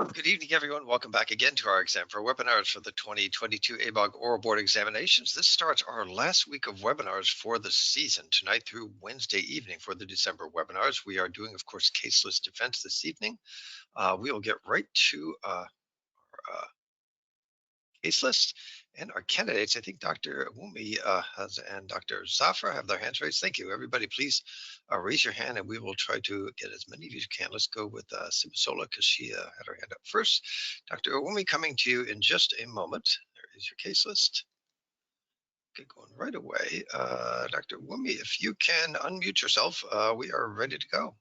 Good evening, everyone. Welcome back again to our exam for webinars for the 2022 ABOG Oral Board Examinations. This starts our last week of webinars for the season, tonight through Wednesday evening for the December webinars. We are doing, of course, case list defense this evening. We will get right to our case list and our candidates. I think Dr. Wumi and Dr. Zafra have their hands raised. Thank you. Everybody, please raise your hand and we will try to get as many of you as can. Let's go with Sibasola because she had her hand up first. Dr. Wumi, coming to you in just a moment. There is your case list. Okay, going right away. Dr. Wumi, if you can unmute yourself, we are ready to go.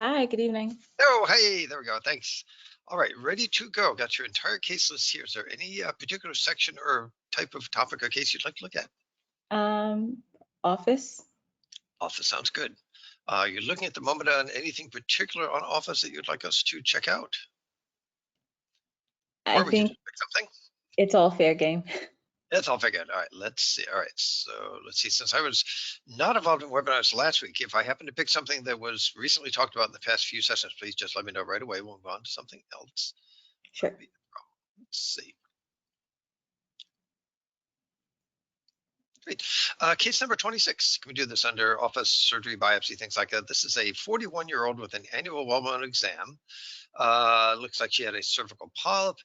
Hi, good evening. Oh, hey, there we go. Thanks. All right, ready to go. Got your entire case list here. Is there any particular section or type of topic or case you'd like to look at? Office. Office sounds good. You're looking at the moment on anything particular on Office that you'd like us to check out? I think pick something. It's all fair game. That's all figured. All right, let's see. All right, so let's see. Since I was not involved in webinars last week, if I happen to pick something that was recently talked about in the past few sessions, please just let me know right away. We'll move on to something else. Sure. Let's see. Great. Case number 26. Can we do this under office, surgery, biopsy, things like that? This is a 41-year-old with an annual well-known exam. Looks like she had a cervical polyp.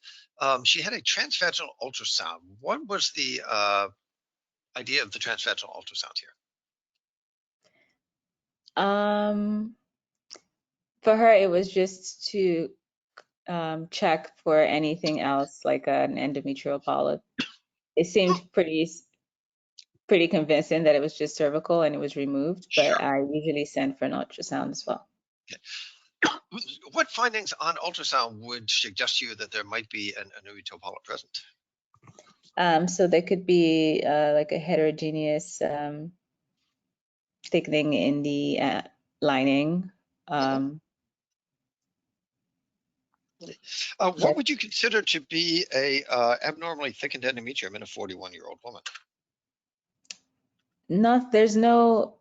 She had a transvaginal ultrasound. What was the idea of the transvaginal ultrasound here? For her, it was just to check for anything else, like an endometrial polyp. It seemed pretty convincing that it was just cervical and it was removed, but sure. I usually send for an ultrasound as well. Okay. What findings on ultrasound would suggest to you that there might be an endometrial polyp present? So there could be like a heterogeneous thickening in the lining. What would you consider to be a abnormally thickened endometrium in a 41-year-old woman? There's no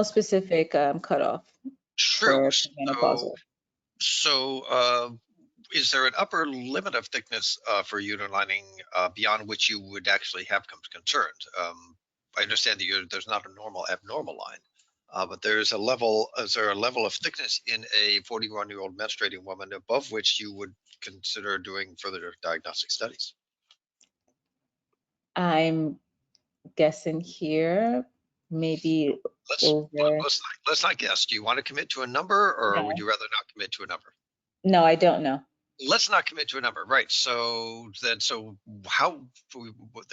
specific cutoff. True. So is there an upper limit of thickness for uterine lining beyond which you would actually have concerns? I understand that there's not a normal abnormal line, but is there a level of thickness in a 41-year-old menstruating woman above which you would consider doing further diagnostic studies? I'm guessing here, maybe let's not guess. Do you want to commit to a number, or would you rather not commit to a number? No, I don't know. Let's not commit to a number, right? So the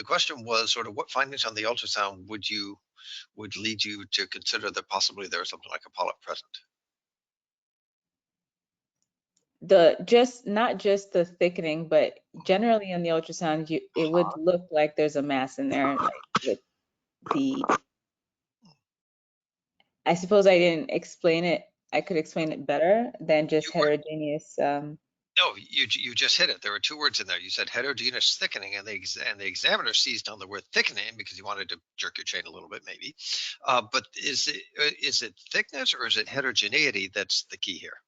question was sort of what findings on the ultrasound would lead you to consider that possibly there's something like a polyp present? Not just the thickening, but generally on the ultrasound, it would look like there's a mass in there, like with I suppose I didn't explain it. I could explain it better than just heterogeneous. No, you just hit it. There were two words in there. You said heterogeneous thickening, and the examiner seized on the word thickening because he wanted to jerk your chain a little bit, maybe. But is it thickness or is it heterogeneity that's the key here?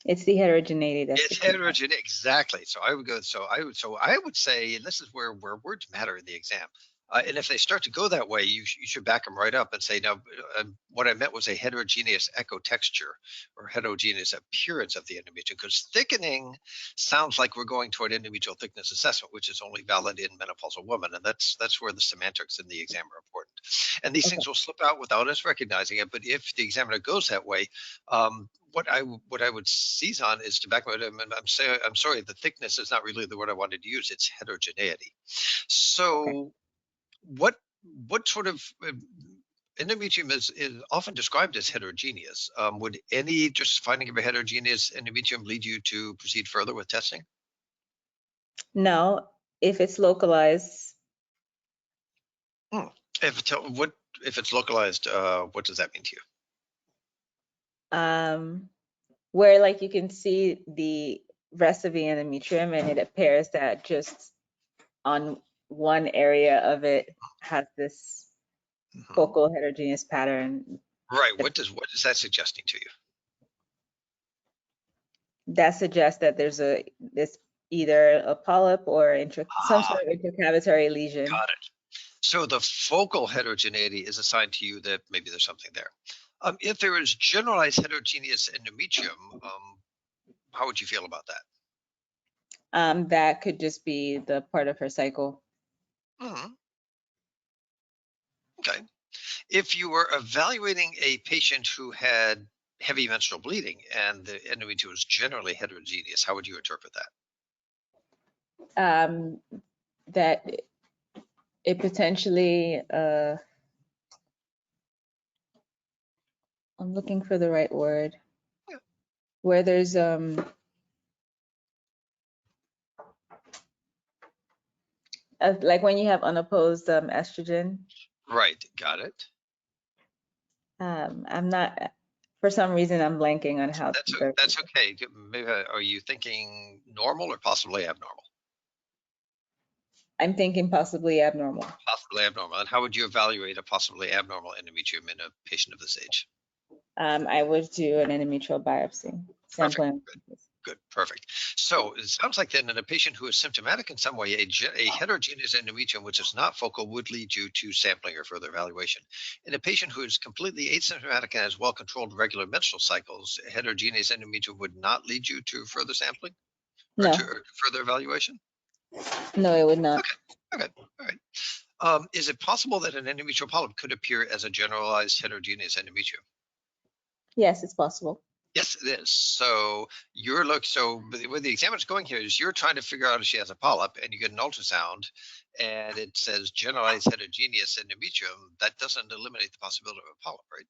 It's the heterogeneity. It's heterogeneity, exactly. So I would go. So I would say, and this is where words matter in the exam. And if they start to go that way, you should back them right up and say, no, what I meant was a heterogeneous echo texture or heterogeneous appearance of the endometrium, because thickening sounds like we're going toward endometrial thickness assessment, which is only valid in menopausal women. And that's where the semantics in the exam are important. And these things will slip out without us recognizing it. But if the examiner goes that way, what I would seize on is to back up. I'm sorry, the thickness is not really the word I wanted to use. It's heterogeneity. So what sort of endometrium is often described as heterogeneous? Would just finding of a heterogeneous endometrium lead you to proceed further with testing? No, if it's localized. If it's localized, what does that mean to you? Where like you can see the rest of the endometrium and it appears that just on one area of it has this focal heterogeneous pattern. Right. What is that suggesting to you? that suggests that there's this either a polyp or some Ah, sort of intracavitary lesion. got it. So the focal heterogeneity is assigned to you that maybe there's something there. If there is generalized heterogeneous endometrium, how would you feel about that? That could just be the part of her cycle. Hmm. Okay. If you were evaluating a patient who had heavy menstrual bleeding and the endometrium was generally heterogeneous, how would you interpret that? That it potentially, I'm looking for the right word, Yeah. where there's like when you have unopposed estrogen. Right. Got it. I'm not, for some reason, I'm blanking on how That's okay. Maybe, are you thinking normal or possibly abnormal? I'm thinking possibly abnormal. Possibly abnormal. And how would you evaluate a possibly abnormal endometrium in a patient of this age? I would do an endometrial biopsy Perfect. sampling. Good, perfect. So it sounds like then in a patient who is symptomatic in some way, a heterogeneous endometrium, which is not focal, would lead you to sampling or further evaluation. In a patient who is completely asymptomatic and has well-controlled regular menstrual cycles, a heterogeneous endometrium would not lead you to further sampling or No, to further evaluation? no, it would not. Okay, all right. Is it possible that an endometrial polyp could appear as a generalized heterogeneous endometrium? Yes, it's possible. Yes, it is. So where the examiner's going here is you're trying to figure out if she has a polyp, and you get an ultrasound, and it says generalized heterogeneous endometrium. That doesn't eliminate the possibility of a polyp, right?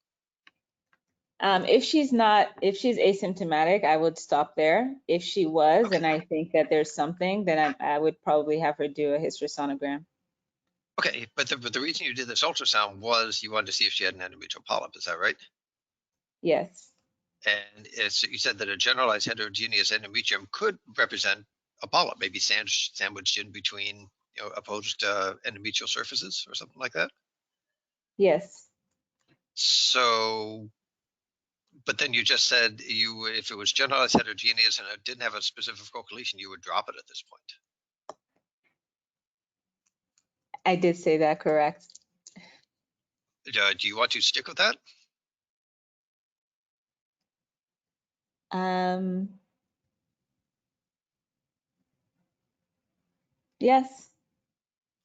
If she's asymptomatic, I would stop there. If she was, Okay. and I think that there's something, then I would probably have her do a hysterosonogram. Okay, but the reason you did this ultrasound was you wanted to see if she had an endometrial polyp. Is that right? Yes, And you said that a generalized heterogeneous endometrium could represent a polyp, maybe sandwiched in between, opposed endometrial surfaces or something like that. yes, So, but then you just said if it was generalized heterogeneous and it didn't have a specific focal lesion, you would drop it at this point. I did say that, correct. Do you want to stick with that? Yes,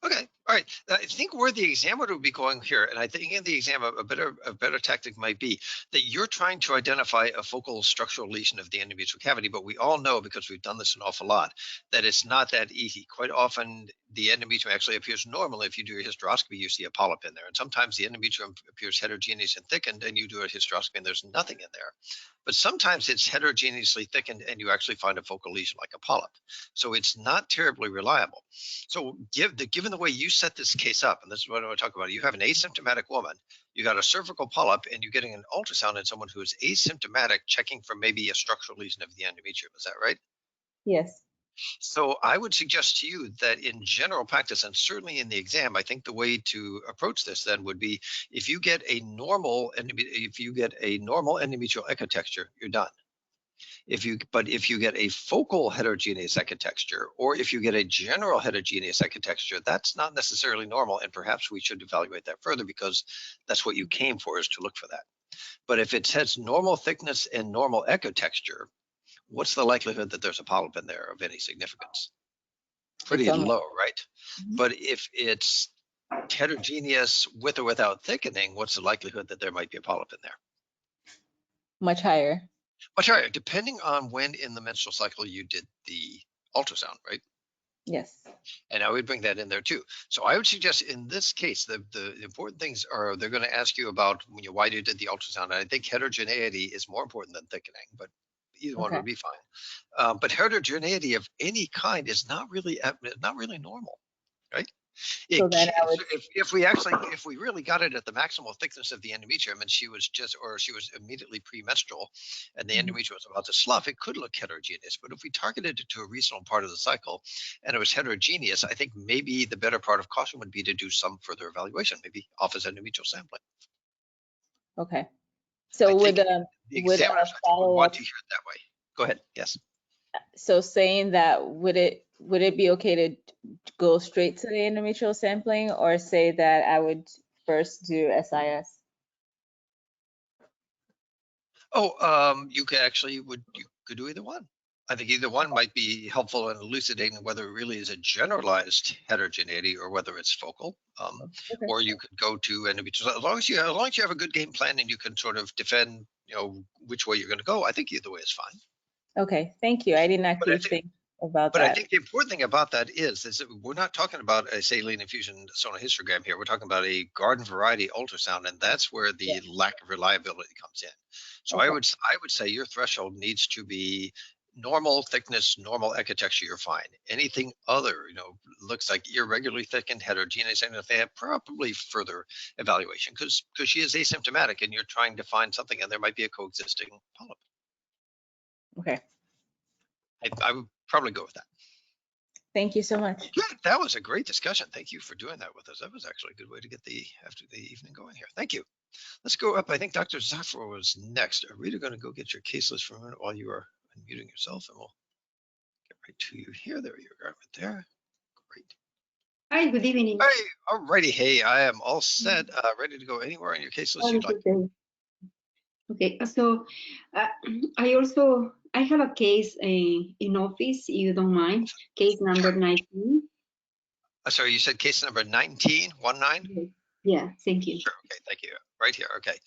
Okay, all right. I think where the examiner would be going here, and I think in the exam, a better tactic might be that you're trying to identify a focal structural lesion of the endometrial cavity, but we all know, because we've done this an awful lot, that it's not that easy. Quite often, the endometrium actually appears normal. If you do a hysteroscopy, you see a polyp in there, and sometimes the endometrium appears heterogeneous and thickened, and you do a hysteroscopy and there's nothing in there. But sometimes it's heterogeneously thickened, and you actually find a focal lesion like a polyp. So it's not terribly reliable. So given the way you set this case up, and this is what I want to talk about, you have an asymptomatic woman, you got a cervical polyp, and you're getting an ultrasound in someone who is asymptomatic, checking for maybe a structural lesion of the endometrium. Is that right? yes, So I would suggest to you that in general practice, and certainly in the exam, I think the way to approach this then would be if you get a normal endometrial echotexture, you're done. If you get a focal heterogeneous echotexture, or if you get a general heterogeneous echotexture, that's not necessarily normal, and perhaps we should evaluate that further, because that's what you came for, is to look for that. But if it says normal thickness and normal echotexture, what's the likelihood that there's a polyp in there of any significance? it's Pretty on. low, right? Mhm. But if it's heterogeneous with or without thickening, what's the likelihood that there might be a polyp in there? Much higher. Much higher, depending on when in the menstrual cycle you did the ultrasound, right? Yes. And I would bring that in there too. So I would suggest in this case, the important things are they're going to ask you about why you did the ultrasound. And I think heterogeneity is more important than thickening, but either one Okay. would be fine. But heterogeneity of any kind is not really normal, right? So then I would, If we really got it at the maximal thickness of the endometrium, and she was immediately premenstrual, and the mhm. endometrium was about to slough, it could look heterogeneous. But if we targeted it to a reasonable part of the cycle, and it was heterogeneous, I think maybe the better part of caution would be to do some further evaluation, maybe office endometrial sampling. Okay. I So think the would a examiners, I think, would want follow-up, to hear it that way. Go ahead. Yes. So saying that, would it be okay to go straight to the endometrial sampling, or say that I would first do SIS? Oh, you could actually you could do either one. I think either one might be helpful in elucidating whether it really is a generalized heterogeneity or whether it's focal. Okay. Or you could go to endometrial. As long as you have a good game plan and you can sort of defend, which way you're going to go. I think either way is fine. Okay, thank you. I didn't But I actually think think about But I that. think the important thing about that is that we're not talking about a saline infusion sonohystogram here. We're talking about a garden variety ultrasound, and that's where the lack of reliability comes in. So Okay. I would say your threshold needs to be normal thickness, normal echotexture, you're fine. Anything other, looks like irregularly thickened, heterogeneous, and if they have probably further evaluation because she is asymptomatic and you're trying to find something and there might be a coexisting polyp. Okay. I would probably go with that. Thank you so much. Good. That was a great discussion. Thank you for doing that with us. That was actually a good way to get after the evening going here. Thank you. Let's go up. I think Dr. Zafar was next. Are we going to go get your case list for a minute while you are unmuting yourself, and we'll get right to you here. There you are, right there. Great. Hi, good evening. Hey, all righty. Hey, I am all set, ready to go anywhere on your case list you'd like. Okay, so I have a case in office, if you don't mind, case number 19. Sorry, you said case number 19, 19? Yeah, thank you. Sure, okay, thank you. Right here, okay.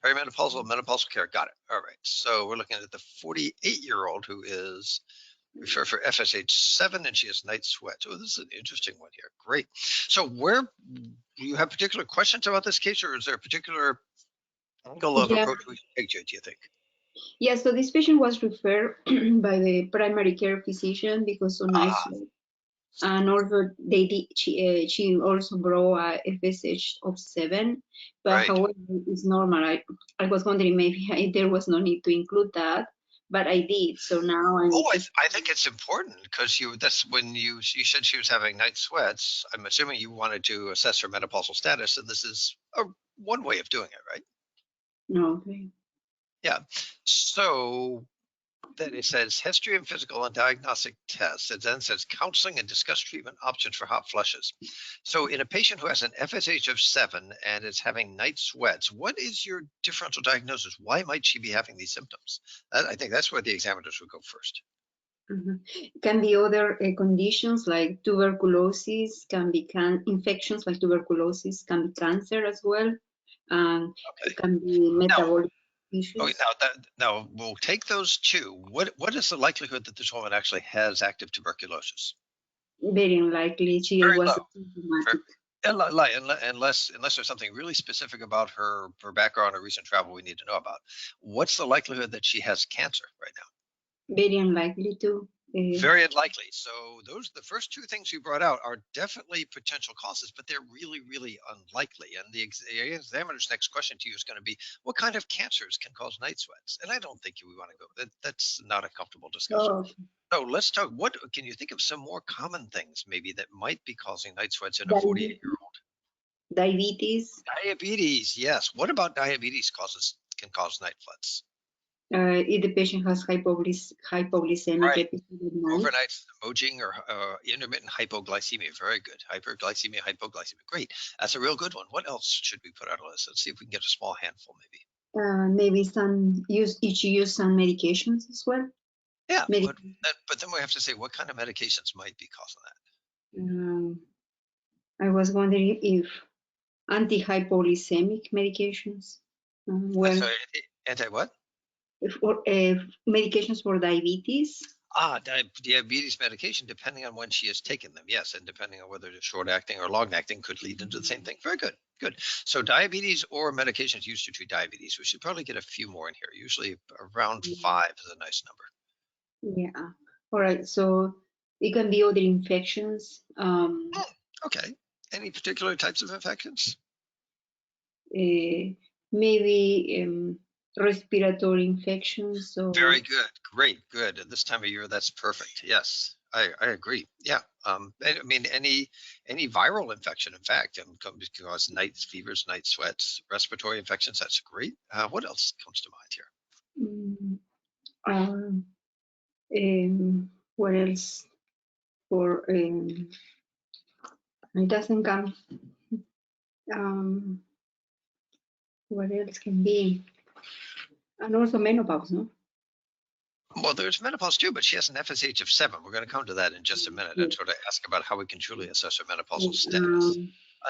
Perimenopausal, menopausal care, got it. All right, so we're looking at the 48-year-old who is referred for FSH7 and she has night sweats. Oh, this is an interesting one here. Great. So do you have particular questions about this case, or is there a particular angle of approach we should take to it, do you think? Yeah, so this patient was referred by the primary care physician because of night sweat. And also she also brought a FSH of 7, but Right. however it's normal. I was wondering maybe there was no need to include that, but I did. So now I think it's important because that's when you said she was having night sweats. I'm assuming you wanted to assess her menopausal status, and this is one way of doing it, right? No. Okay. Yeah. So then it says history and physical and diagnostic tests. It then says counseling and discuss treatment options for hot flushes. So in a patient who has an FSH of 7 and is having night sweats, what is your differential diagnosis? Why might she be having these symptoms? I think that's where the examiners would go first. Can be other conditions like tuberculosis, can be infections like tuberculosis, can be cancer as well, and it can be metabolic issues. Now we'll take those two. What is the likelihood that this woman actually has active tuberculosis? Very unlikely. She Very was low. symptomatic. Unless there's something really specific about her background or recent travel we need to know about. What's the likelihood that she has cancer right now? Very unlikely too. Very unlikely. So the first two things you brought out are definitely potential causes, but they're really, really unlikely. And the examiner's next question to you is going to be, what kind of cancers can cause night sweats? And I don't think we want to go. That's not a comfortable discussion. Oh. So let's talk. What can you think of some more common things maybe that might be causing night sweats in a 48-year-old? Diabetes. Diabetes, yes. What about diabetes can cause night sweats? If the patient has hypoglycemic episode at night. Overnight smoging or intermittent hypoglycemia. Very good. Hyperglycemia, hypoglycemia. Great. That's a real good one. What else should we put on a list? Let's see if we can get a small handful maybe. Maybe use some medications as well. Yeah, but then we have to say what kind of medications might be causing that. I was wondering if anti-hypoglycemic medications. Anti what? Medications for diabetes. Diabetes medication, depending on when she has taken them, yes, and depending on whether it's short-acting or long-acting, could lead into the same thing. Very good, good. So diabetes or medications used to treat diabetes. We should probably get a few more in here. Usually around 5 is a nice number. Yeah. All right. So it can be other infections. Okay. Any particular types of infections? Maybe respiratory infections. Very good. Great. Good. At this time of year, that's perfect. Yes, I agree. Yeah. I mean, any viral infection, in fact, can cause night fevers, night sweats, respiratory infections. That's great. What else comes to mind here? What else? For it doesn't come. What else can be? And also menopause, no? Well, there's menopause too, but she has an FSH of 7. We're going to come to that in just a minute and sort of ask about how we can truly assess her menopausal status.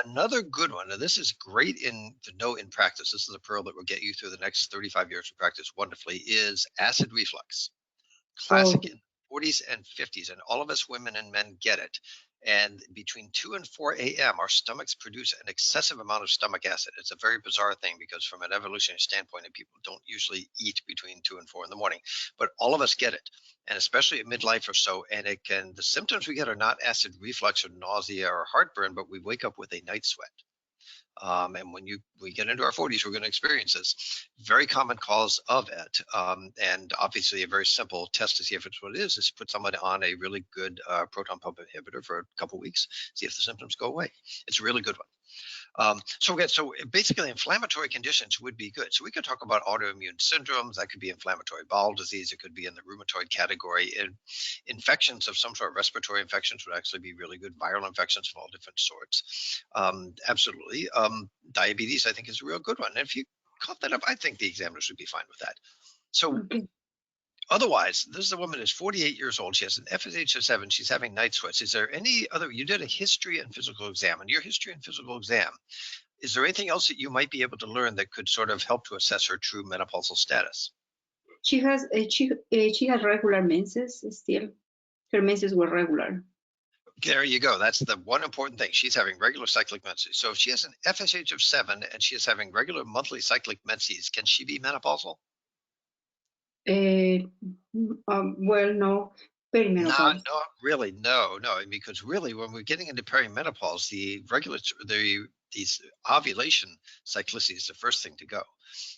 Another good one, and this is great to know in practice, this is a pearl that will get you through the next 35 years of practice wonderfully, is acid reflux. Classic in the 40s and 50s, and all of us women and men get it. And between 2 and 4 a.m., our stomachs produce an excessive amount of stomach acid. It's a very bizarre thing because from an evolutionary standpoint, and people don't usually eat between 2 and 4 in the morning, but all of us get it, and especially at midlife or so. And the symptoms we get are not acid reflux or nausea or heartburn, but we wake up with a night sweat. And when we get into our 40s, we're going to experience this. Very common cause of it. And obviously a very simple test to see if it's what it is put somebody on a really good proton pump inhibitor for a couple weeks, see if the symptoms go away. It's a really good one. So basically inflammatory conditions would be good. So we could talk about autoimmune syndromes. That could be inflammatory bowel disease. It could be in the rheumatoid category. Infections of some sort, respiratory infections would actually be really good. Viral infections of all different sorts. Absolutely. Diabetes, I think, is a real good one. And if you caught that up, I think the examiners would be fine with that. So otherwise, this is a woman who's 48 years old. She has an FSH of 7. She's having night sweats. Is there any other, you did a history and physical exam. In your history and physical exam, is there anything else that you might be able to learn that could sort of help to assess her true menopausal status? She has regular menses still. Her menses were regular. There you go. That's the one important thing. She's having regular cyclic menses. So if she has an FSH of 7 and she is having regular monthly cyclic menses, can she be menopausal? Well, no. Perimenopause. No, really, no. Because really, when we're getting into perimenopause, these ovulation cyclicity is the first thing to go.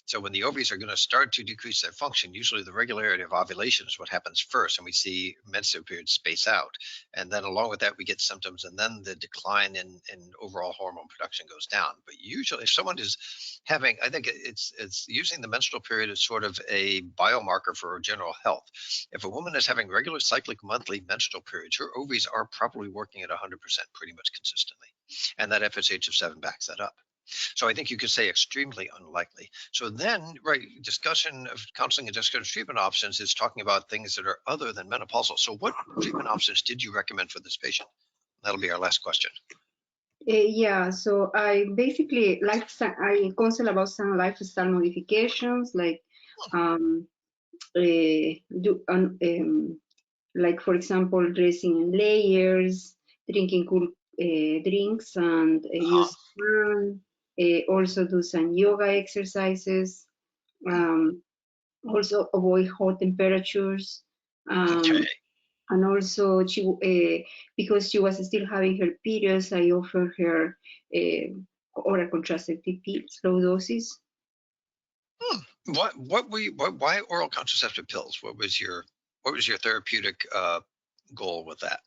So when the ovaries are going to start to decrease their function, usually the regularity of ovulation is what happens first, and we see menstrual periods space out. And then along with that, we get symptoms, and then the decline in overall hormone production goes down. But usually, if someone is having, I think it's using the menstrual period as sort of a biomarker for general health. If a woman is having regular cyclic monthly menstrual periods, her ovaries are probably working at 100% pretty much consistently. And that FSH of 7 backs that up. So I think you could say extremely unlikely. So then, right, discussion of counseling and discussion of treatment options is talking about things that are other than menopausal. So what treatment options did you recommend for this patient? That'll be our last question. Yeah, so I basically I counsel about some lifestyle modifications, like like for example, dressing in layers, drinking cool drinks, and use fan. Also do some yoga exercises. Also avoid hot temperatures. Okay. And also, because she was still having her periods, I offered her oral contraceptive pills, low doses. Why oral contraceptive pills? What was your therapeutic goal with that?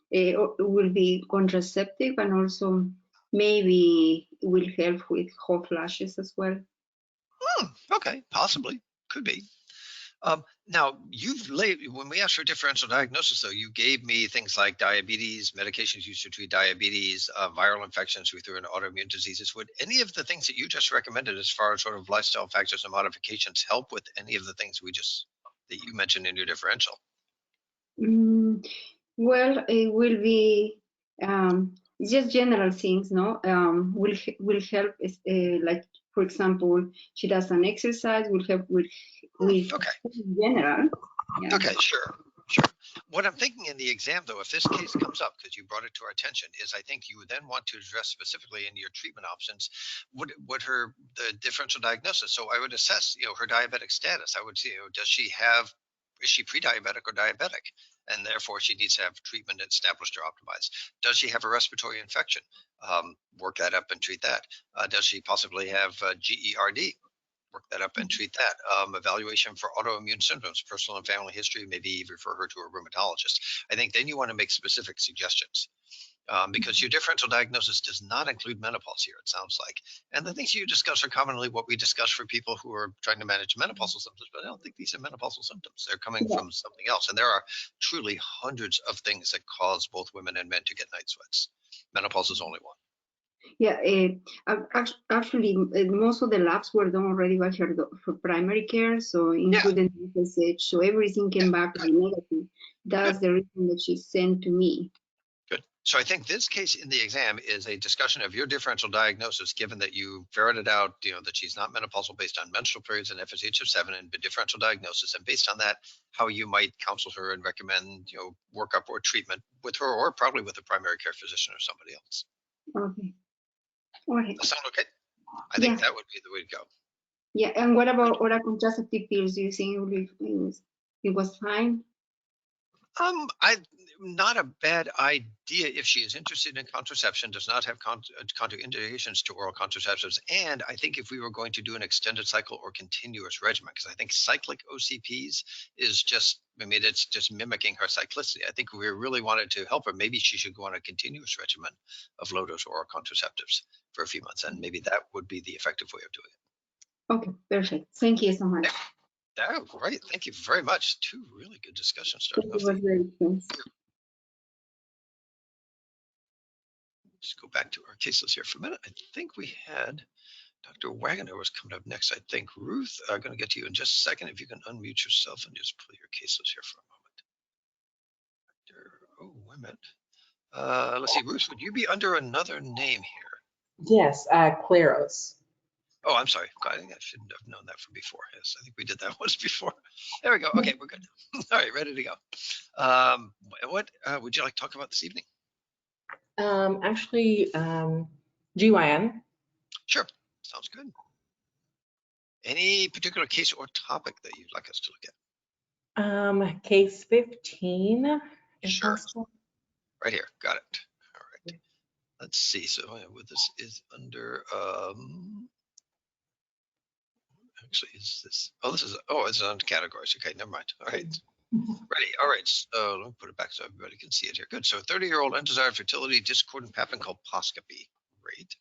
It will be contraceptive, and also maybe will help with hot flashes as well. Okay, possibly, could be. Now, when we asked for differential diagnosis, though, you gave me things like diabetes, medications used to treat diabetes, viral infections, we threw in autoimmune diseases. Would any of the things that you just recommended as far as sort of lifestyle factors and modifications help with any of the things that you mentioned in your differential? Well, it will be just general things, no? Will help, like, for example, she does an exercise, will help with okay. general. Yeah. Okay, sure. What I'm thinking in the exam, though, if this case comes up, because you brought it to our attention, is I think you would then want to address specifically in your treatment options the differential diagnosis. So I would assess, her diabetic status. I would see, is she pre-diabetic or diabetic? And therefore she needs to have treatment established or optimized. Does she have a respiratory infection? Work that up and treat that. Does she possibly have GERD? Work that up and treat that. Evaluation for autoimmune symptoms, personal and family history, maybe refer her to a rheumatologist. I think then you want to make specific suggestions. because your differential diagnosis does not include menopause here, it sounds like. And the things you discuss are commonly what we discuss for people who are trying to manage menopausal symptoms, but I don't think these are menopausal symptoms. They're coming from something else. And there are truly hundreds of things that cause both women and men to get night sweats. Menopause is only one. Yeah, actually, most of the labs were done already by her for primary care, so including FSH, so everything came back negative. That's the reason that she sent to me. Good. So I think this case in the exam is a discussion of your differential diagnosis, given that you ferreted out, that she's not menopausal based on menstrual periods and FSH of 7 and differential diagnosis, and based on that, how you might counsel her and recommend, workup or treatment with her, or probably with a primary care physician or somebody else. Okay. All right. That sound okay? I think that would be the way to go. Yeah, and what about oral contraceptive pills? Do you think it was fine? Not a bad idea if she is interested in contraception, does not have contraindications to oral contraceptives. And I think if we were going to do an extended cycle or continuous regimen, because I think cyclic OCPs is just, it's just mimicking her cyclicity. I think if we really wanted to help her, maybe she should go on a continuous regimen of low-dose oral contraceptives for a few months, and maybe that would be the effective way of doing it. Okay, perfect. Thank you so much. Oh, great. Thank you very much. Two really good discussions starting off. Just go back to our case list here for a minute. I think we had Dr. Wagoner was coming up next. I think Ruth, I'm going to get to you in just a second. If you can unmute yourself and just pull your case list here for a moment. Oh, wait a minute. Let's see, Ruth, would you be under another name here? Yes, Claros. Oh, I'm sorry. I think I shouldn't have known that from before. Yes, I think we did that once before. There we go. Okay, we're good. All right, ready to go. What would you like to talk about this evening? Actually, GYN. Sure, sounds good. Any particular case or topic that you'd like us to look at? Case 15. Sure. Right here, got it. All right. Let's see. So this is under actually is this it's under categories. Okay, never mind. All right. Ready. All right. So let me put it back so everybody can see it here. Good. So 30-year-old undesired fertility, discordant pap and colposcopy. Great.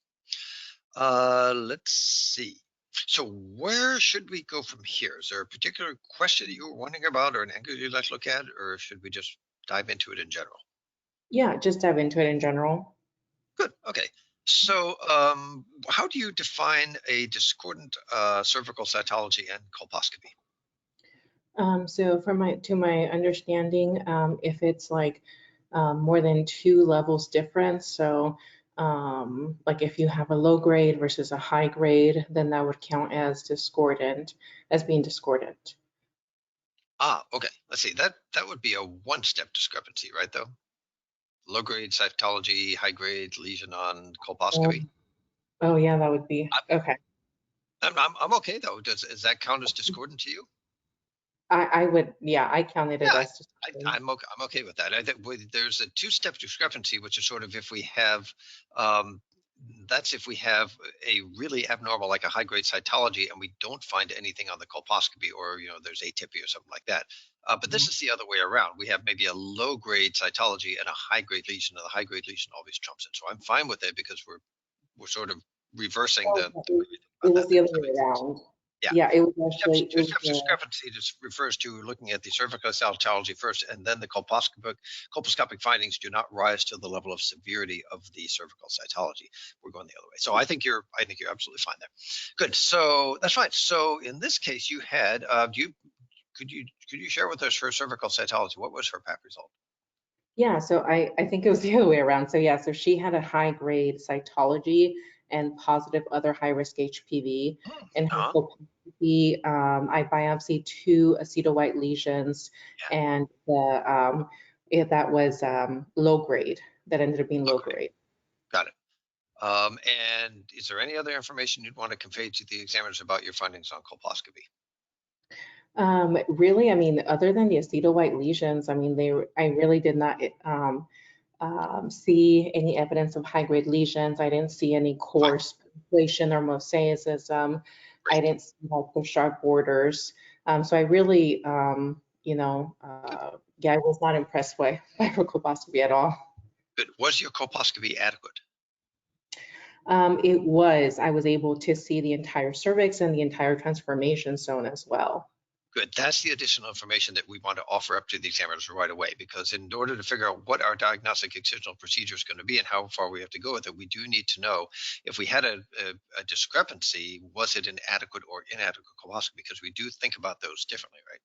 Let's see. So where should we go from here? Is there a particular question that you were wondering about or an angle you'd like to look at, or should we just dive into it in general? Yeah, just dive into it in general. Good. Okay. So how do you define a discordant cervical cytology and colposcopy? So to my understanding, if it's like more than 2 levels difference, so like if you have a low grade versus a high grade, then that would count as discordant, as being discordant. Ah, okay. Let's see. That would be a one-step discrepancy, right? Though low grade cytology, high grade lesion on colposcopy. Oh yeah, that would be okay. I'm okay though. Does that count as discordant to you? I would, yeah, I counted it as discordant. I'm okay with that. I think there's a two-step discrepancy, which is sort of if we have that's if we have a really abnormal, like a high-grade cytology, and we don't find anything on the colposcopy, or there's atypia or something like that. But this is the other way around. We have maybe a low-grade cytology and a high-grade lesion, and the high-grade lesion always trumps it. So I'm fine with it because we're sort of reversing it was the other way around. Yeah, it was actually two-step discrepancy. Just refers to looking at the cervical cytology first, and then the colposcopic findings do not rise to the level of severity of the cervical cytology. We're going the other way. So I think you're absolutely fine there. Good. So that's fine. So in this case, you had could you share with us her cervical cytology? What was her pap result? Yeah, so I think it was the other way around. So yeah, so she had a high grade cytology and positive other high risk HPV. And her colposcopy, I biopsied 2 aceto-white lesions, and that was low grade. That ended up being low grade. Got it. And is there any other information you'd want to convey to the examiners about your findings on colposcopy? Really, I mean, other than the aceto-white lesions, I mean, I really did not see any evidence of high-grade lesions. I didn't see any coarse punctuation or mosaicism. I didn't see like the sharp borders. So I really, yeah, I was not impressed by her colposcopy at all. Good. Was your colposcopy adequate? It was. I was able to see the entire cervix and the entire transformation zone as well. Good. That's the additional information that we want to offer up to the examiners right away, because in order to figure out what our diagnostic excisional procedure is going to be and how far we have to go with it, we do need to know if we had a discrepancy, was it an adequate or inadequate colposcopy? Because we do think about those differently, right?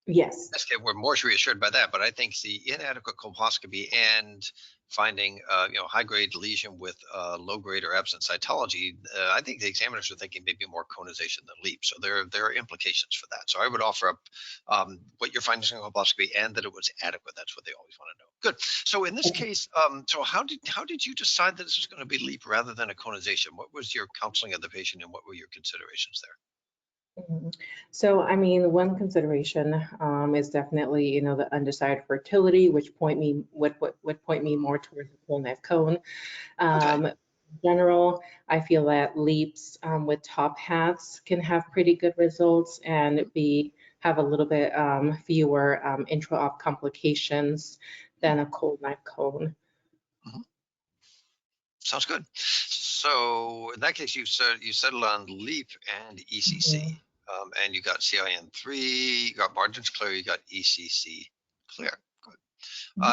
Yes. We're more reassured by that, but I think the inadequate colposcopy and finding high-grade lesion with low-grade or absent cytology, I think the examiners are thinking maybe more conization than LEEP. So there are implications for that. So I would offer up what your findings in colposcopy and that it was adequate. That's what they always want to know. Good. So in this case, so how did you decide that this was going to be LEEP rather than a conization? What was your counseling of the patient and what were your considerations there? So, I mean, one consideration is definitely, the undecided fertility, which would point me more towards the full neck cone. In general, I feel that LEEPs with top hats can have pretty good results and have a little bit fewer intra-op complications than a cold neck cone. Sounds good. So in that case, you settled on LEEP and ECC, and you got CIN3, you got margins clear, you got ECC clear. Good.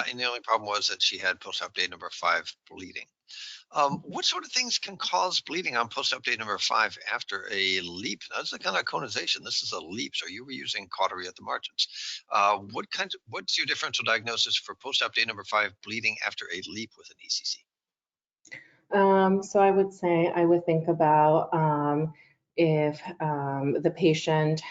And the only problem was that she had post-op day number 5 bleeding. What sort of things can cause bleeding on post-op day number 5 after a LEEP? Now, this is kind of conization. This is a LEEP, so you were using cautery at the margins. What's your differential diagnosis for post-op day number 5 bleeding after a LEEP with an ECC? So I would say I would think about if the patient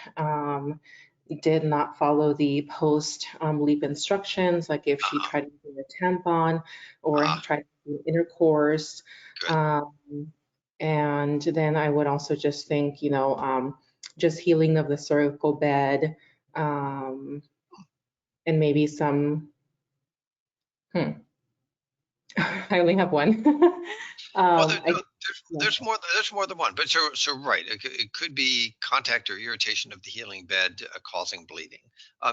did not follow the post LEEP instructions, like if she tried to do a tampon or tried to do intercourse. And then I would also just think, just healing of the cervical bed and maybe some, I only have one. Well, there's more than one, but so right. It could be contact or irritation of the healing bed causing bleeding.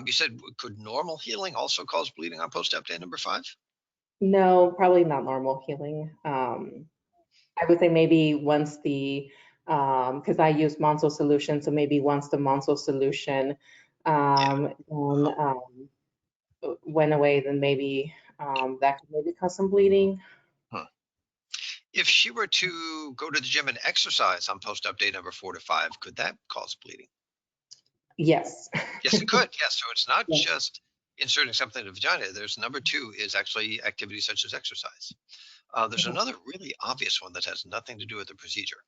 You said, could normal healing also cause bleeding on post-op day number 5? No, probably not normal healing. I would say maybe once the, because I use Monso solution, so maybe once the Monso solution went away, then maybe that could maybe cause some bleeding. If she were to go to the gym and exercise on post-op day number 4 to 5, could that cause bleeding? Yes. Yes, it could. Yes, so it's not just inserting something in the vagina. There's number 2 is actually activities such as exercise. There's another really obvious one that has nothing to do with the procedure.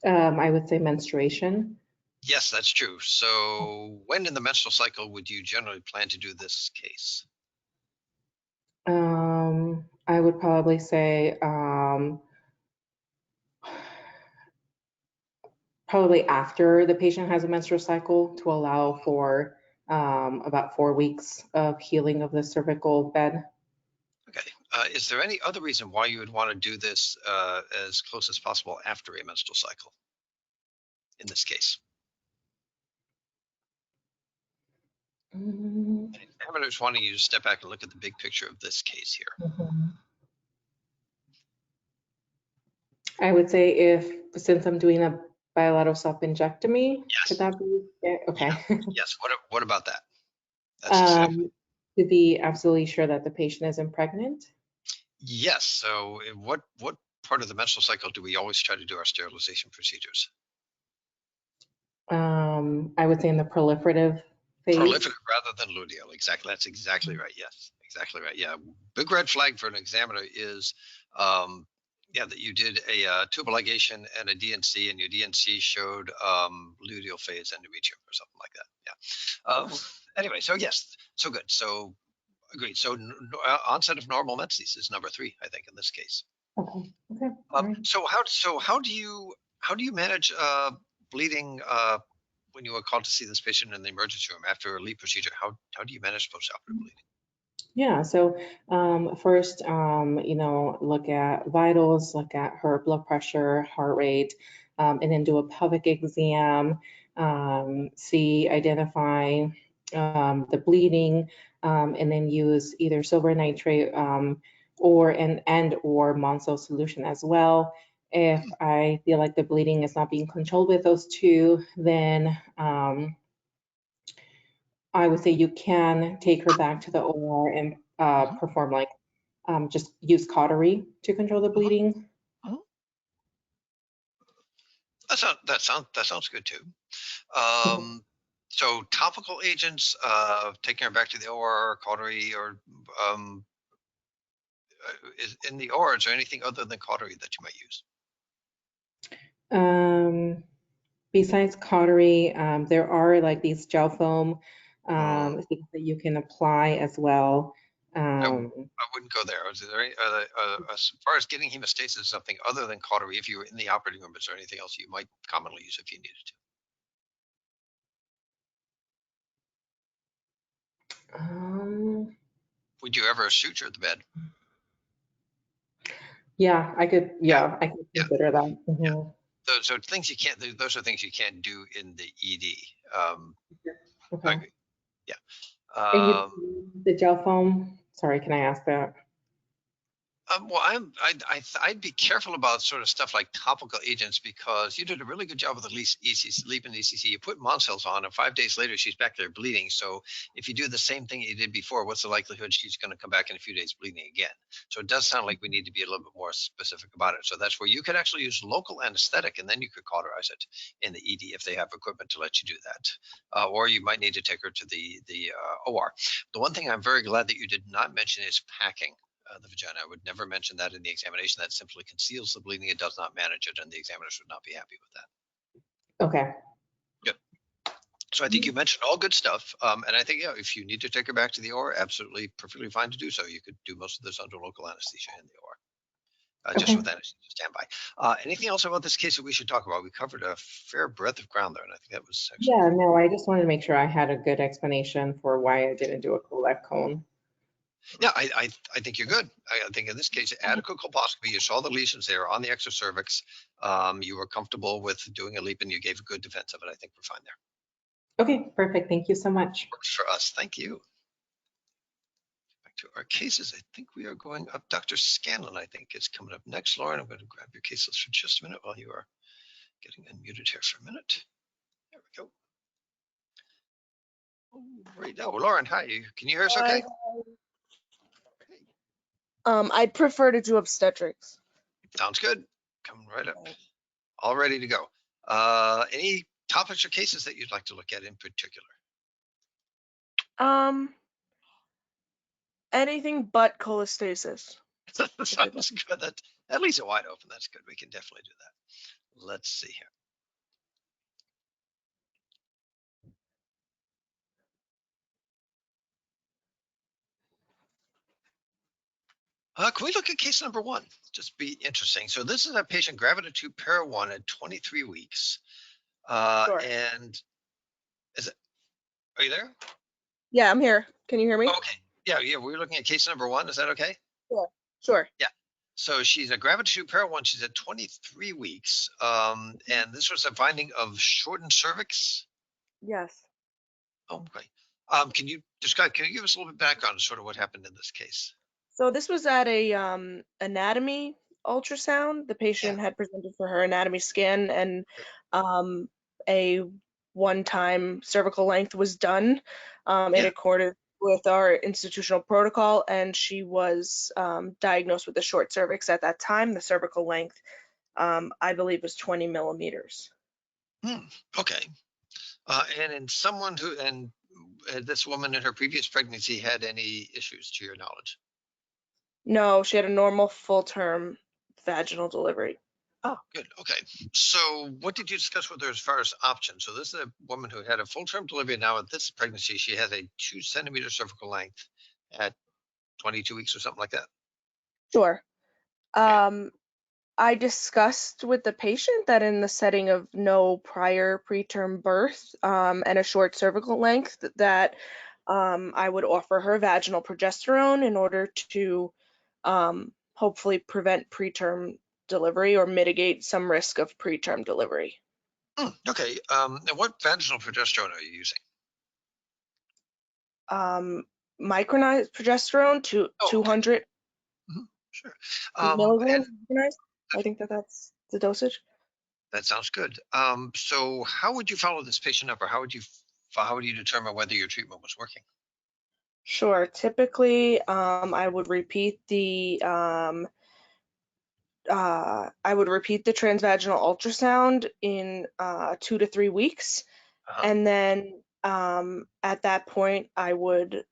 I would say menstruation. Yes, that's true. So when in the menstrual cycle would you generally plan to do this case? I would probably say probably after the patient has a menstrual cycle to allow for about 4 weeks of healing of the cervical bed. Okay. Is there any other reason why you would want to do this as close as possible after a menstrual cycle in this case? Examiners wanting you to step back and look at the big picture of this case here. I would say since I'm doing a bilateral self-injectomy, could that be okay? Yes. What about that? That's to be absolutely sure that the patient isn't pregnant. Yes. So what part of the menstrual cycle do we always try to do our sterilization procedures? I would say in the proliferative phase. Proliferative rather than luteal. Exactly. That's exactly right. Yes. Exactly right. Yeah. Big red flag for an examiner is that you did a tubal ligation and a DNC, and your DNC showed luteal phase endometrium or something like that. Yeah. Anyway, so yes, so good. So agreed. So onset of normal menses is number 3, I think, in this case. Okay. Right. So how do you manage bleeding when you are called to see this patient in the emergency room after a LEEP procedure? How do you manage postoperative bleeding? Yeah, so first, look at vitals, look at her blood pressure, heart rate, and then do a pelvic exam, identify the bleeding, and then use either silver nitrate or Monso solution as well. If I feel like the bleeding is not being controlled with those two, then I would say you can take her back to the OR and perform like just use cautery to control the bleeding. That sounds good too. So topical agents, taking her back to the OR, cautery, or in the OR, is there anything other than cautery that you might use? Besides cautery, there are like these gel foam things that you can apply as well. I wouldn't go there. Is there any, as far as getting hemostasis, something other than cautery, if you were in the operating room, is there anything else you might commonly use if you needed to? Would you ever suture the bed? Yeah, I could. Yeah, I could consider that. Yeah. So things you can't. Those are things you can't do in the ED. Okay. Okay. Yeah. The gel foam. Sorry, can I ask that? Well, I'd be careful about sort of stuff like topical agents, because you did a really good job with the LEEP and ECC. You put Moncells on, and 5 days later she's back there bleeding. So if you do the same thing you did before, what's the likelihood she's going to come back in a few days bleeding again? So it does sound like we need to be a little bit more specific about it. So that's where you could actually use local anesthetic, and then you could cauterize it in the ED if they have equipment to let you do that. Or you might need to take her to the OR. The one thing I'm very glad that you did not mention is packing the vagina. I would never mention that in the examination. That simply conceals the bleeding. It does not manage it, and the examiners would not be happy with that. Okay. Good. So I think you mentioned all good stuff. And I think, if you need to take her back to the OR, absolutely, perfectly fine to do so. You could do most of this under local anesthesia in the OR, just with anesthesia standby. Anything else about this case that we should talk about? We covered a fair breadth of ground there, and I think that was actually. Yeah, no, I just wanted to make sure I had a good explanation for why I didn't do a Colette cone. Yeah, I think you're good. I think in this case, adequate colposcopy, you saw the lesions there on the exocervix. You were comfortable with doing a LEEP, and you gave a good defense of it. I think we're fine there. Okay, perfect. Thank you so much. Works for us. Thank you. Back to our cases. I think we are going up. Dr. Scanlon, I think, is coming up next. Lauren, I'm going to grab your case list for just a minute while you are getting unmuted here for a minute. There we go. Right now, Lauren, hi. Can you hear us okay? I'd prefer to do obstetrics. Sounds good. Coming right up. All ready to go. Any topics or cases that you'd like to look at in particular? Anything but cholestasis. Sounds good. That leaves it wide open. That's good. We can definitely do that. Let's see here. Can we look at case number 1? Just be interesting. So this is a patient, gravida 2, para 1 at 23 weeks. Sure. And are you there? Yeah, I'm here. Can you hear me? Okay. Yeah. We're looking at case number 1. Is that okay? Yeah, sure. Yeah. So she's a gravida 2, para 1. She's at 23 weeks. And this was a finding of shortened cervix. Yes. Okay. Can you give us a little bit of background on sort of what happened in this case? So this was at a anatomy ultrasound. The patient had presented for her anatomy scan, and a one-time cervical length was done in accordance with our institutional protocol, and she was diagnosed with a short cervix at that time. The cervical length, I believe, was 20 millimeters. Okay. And in someone who, and this woman in her previous pregnancy had any issues to your knowledge? No, she had a normal full-term vaginal delivery. Oh, good. Okay. So what did you discuss with her as far as options? So this is a woman who had a full-term delivery. Now at this pregnancy, she has a 2-centimeter cervical length at 22 weeks or something like that. Sure. I discussed with the patient that in the setting of no prior preterm birth and a short cervical length, that I would offer her vaginal progesterone in order to hopefully prevent preterm delivery or mitigate some risk of preterm delivery. Okay. And what vaginal progesterone are you using? micronized progesterone to Oh, okay. 200 Sure. milligrams And micronized. I think that's the dosage. that sounds good. So how would you follow this patient up, or how would you determine whether your treatment was working? Sure. Typically, I would repeat the transvaginal ultrasound in 2 to 3 weeks, Uh-huh. and then at that point, I would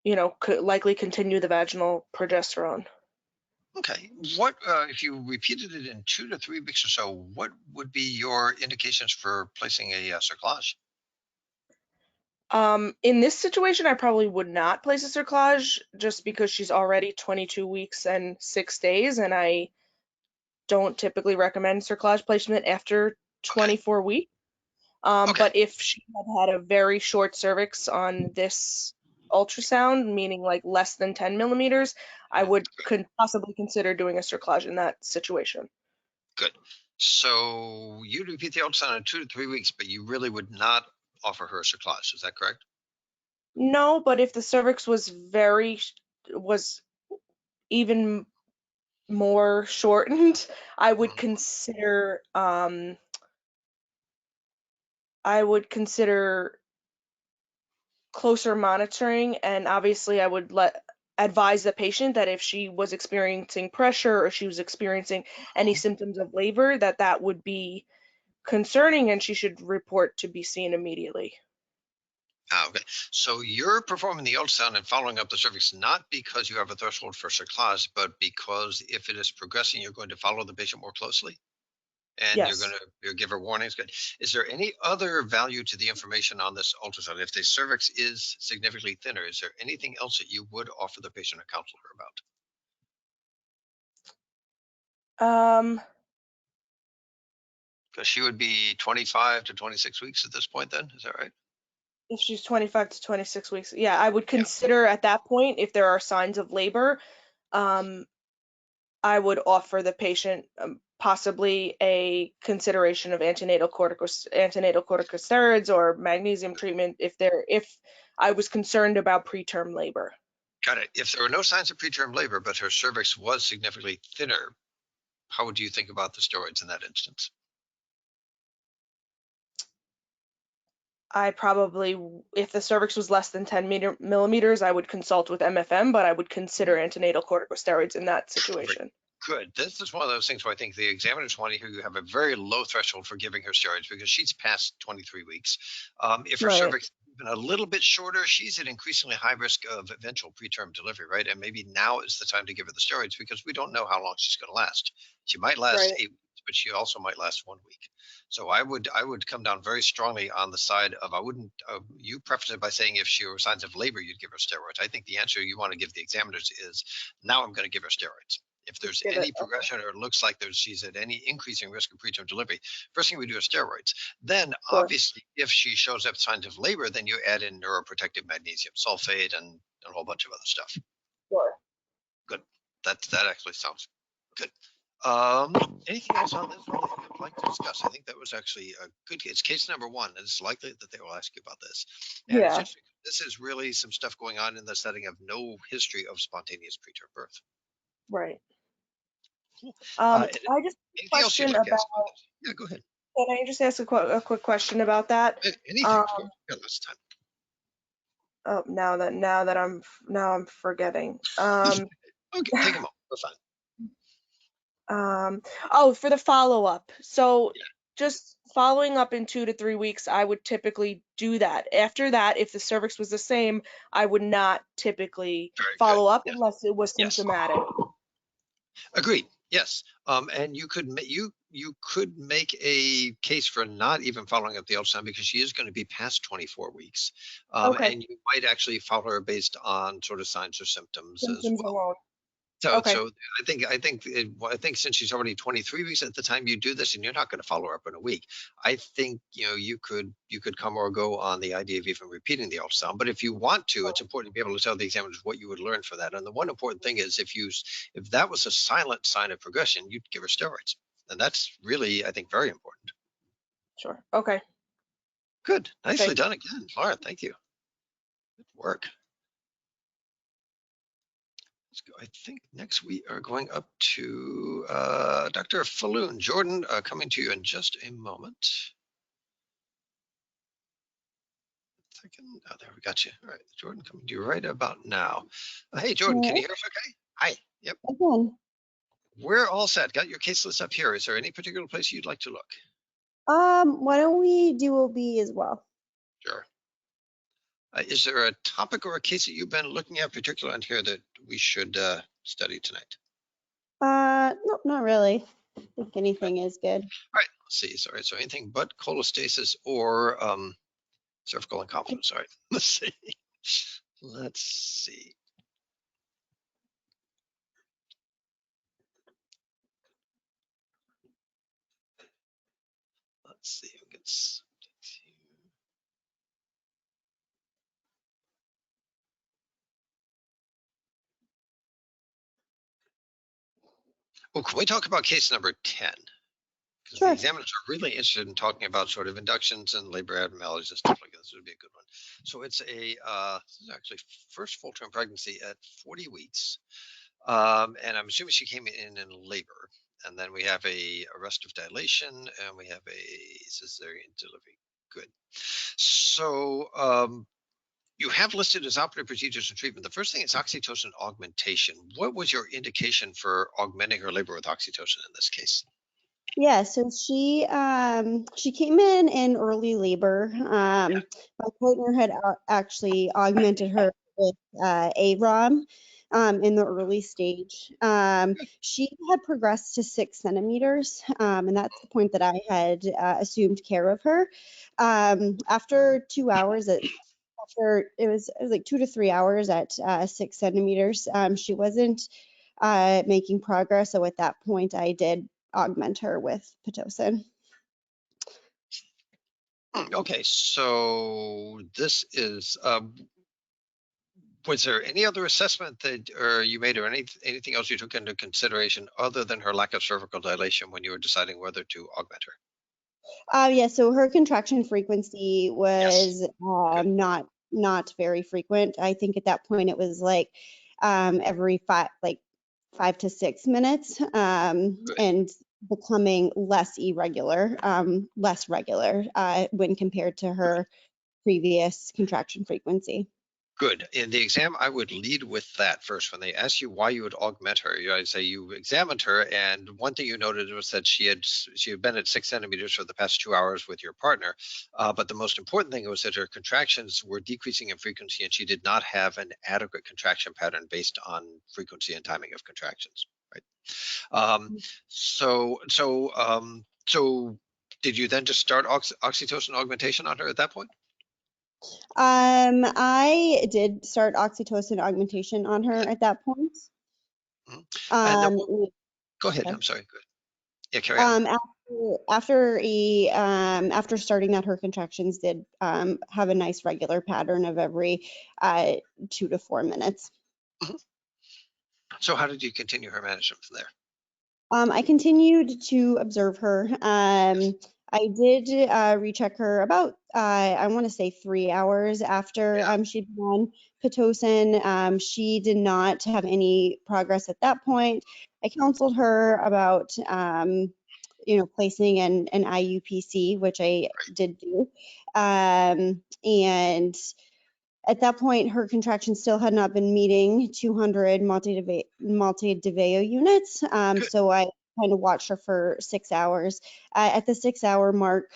likely continue the vaginal progesterone. Okay. What if you repeated it in 2 to 3 weeks or so? What would be your indications for placing a cerclage? In this situation, I probably would not place a cerclage just because she's already 22 weeks and 6 days, and I don't typically recommend cerclage placement after Okay. 24 weeks. Okay. But if she had a very short cervix on this ultrasound, meaning like less than 10 millimeters, I would possibly consider doing a cerclage in that situation. Good. So you'd repeat the ultrasound in 2 to 3 weeks, but you really would not offer her a cerclage. Is that correct? No, but if the cervix was even more shortened, I would Mhm. consider closer monitoring, and obviously I would advise the patient that if she was experiencing pressure or she was experiencing any symptoms of labor, that would be concerning and she should report to be seen immediately. Okay. So you're performing the ultrasound and following up the cervix not because you have a threshold for cerclage, but because if it is progressing, you're going to follow the patient more closely and you're going Yes. to give her warnings. Good. Is there any other value to the information on this ultrasound? If the cervix is significantly thinner, is there anything else that you would offer the patient or counsel her about? Um, Because she would be 25 to 26 weeks at this point, then? Is that right? if she's 25 to 26 weeks, yeah, I would Yeah. consider at that point, if there are signs of labor, I would offer the patient possibly a consideration of antenatal corticosteroids or magnesium treatment if I was concerned about preterm labor. Got it. If there were no signs of preterm labor, but her cervix was significantly thinner, how would you think about the steroids in that instance? I probably, if the cervix was less than 10 millimeters, I would consult with MFM, but I would consider antenatal corticosteroids in that situation. Good. This is one of those things where I think the examiners want to hear you have a very low threshold for giving her steroids because she's past 23 weeks. If her Right. cervix is even a little bit shorter, she's at increasingly high risk of eventual preterm delivery, right? And maybe now is the time to give her the steroids because we don't know how long she's going to last. She might last Right. 8 weeks, but she also might last 1 week. So I would come down very strongly on the side of I wouldn't. You prefaced it by saying if she were signs of labor, you'd give her steroids. I think the answer you want to give the examiners is now I'm going to give her steroids. If there's Give it. any progression or it looks like she's at any increasing risk of preterm delivery, first thing we do is steroids. Then, Sure. obviously, if she shows up signs of labor, then you add in neuroprotective magnesium sulfate and a whole bunch of other stuff. Sure. Good. That actually sounds good. Anything else on this one that you would like to discuss? I think that was actually a good case. Case number one, and it's likely that they will ask you about this. And it's Yeah. interesting. This is really some stuff going on in the setting of no history of spontaneous preterm birth. Right. Cool. I just have a Anything else you'd question like to about, ask about this? Yeah, go ahead. can I just ask a quick question about that? Anything, of course. Got lots of time. Oh, now I'm forgetting. Okay, take a moment. We're fine. For the follow-up. So Yeah, just following up in 2 to 3 weeks, I would typically do that. After that, if the cervix was the same, I would not typically very good. follow up Yes, unless it was yes, symptomatic. agreed. Yes, and you could make a case for not even following up the ultrasound because she is going to be past 24 weeks, Okay. and you might actually follow her based on sort of signs or symptoms as Symptoms well. alone. So, Okay. I think since she's already 23 weeks at the time you do this, and you're not going to follow her up in a week, I think you could come or go on the idea of even repeating the ultrasound. But if you want to, it's important to be able to tell the examiners what you would learn for that. And the one important thing is if that was a silent sign of progression, you'd give her steroids, and that's really I think very important. Sure. Okay. Good. Nicely Thank done again, Laura. Thank you. Good work. Let's go. I think next we are going up to Dr. Falloon. Jordan, coming to you in just a moment. Second. Oh, there we got you. All right, Jordan, coming to you right about now. Hey, Jordan, can you hear us okay? Hi. Yep. Again. We're all set. Got your case list up here. Is there any particular place you'd like to look? Why don't we do OB as well? Sure. Is there a topic or a case that you've been looking at particular on here that we should study tonight? No, not really. I think anything is good. All right, let's see. Sorry, so anything but cholestasis or cervical incontinence. All right, let's see. Let's see. Let's see. We'll get well, can we talk about case number 10? Because Sure. the examiners are really interested in talking about sort of inductions and labor abnormalities and stuff like this. This would be a good one. So it's a this is actually first full-term pregnancy at 40 weeks. And I'm assuming she came in labor. And then we have a arrest of dilation and we have a cesarean delivery. Good. So you have listed as operative procedures and treatment. The first thing is oxytocin augmentation. What was your indication for augmenting her labor with oxytocin in this case? Yeah, so she came in early labor. My partner had actually augmented her with AROM in the early stage. She had progressed to 6 centimeters, and that's the point that I had assumed care of her. After 2 hours after it was like 2 to 3 hours at 6 centimeters, she wasn't making progress. So at that point, I did augment her with Pitocin. Okay, so this is, was there any other assessment that or you made or anything else you took into consideration other than her lack of cervical dilation when you were deciding whether to augment her? Yeah, so her contraction frequency was Good. not very frequent. I think at that point it was like every 5 to 6 minutes, and becoming less regular when compared to her previous contraction frequency. Good. In the exam, I would lead with that first. When they ask you why you would augment her, I'd say you examined her, and one thing you noted was that she had been at 6 centimeters for the past 2 hours with your partner. But the most important thing was that her contractions were decreasing in frequency, and she did not have an adequate contraction pattern based on frequency and timing of contractions. Right. So did you then just start oxytocin augmentation on her at that point? I did start oxytocin augmentation on her at that point. And then go ahead. Okay. I'm sorry. Good. Yeah, carry on. After starting that, her contractions did have a nice regular pattern of every 2 to 4 minutes. So how did you continue her management from there? I continued to observe her. I did recheck her about, I want to say 3 hours after she'd been on Pitocin. She did not have any progress at that point. I counseled her about, placing an IUPC, which I did do. And at that point, her contractions still had not been meeting 200 multi-DeVeo units. So I kind of watched her for 6 hours. At the 6 hour mark,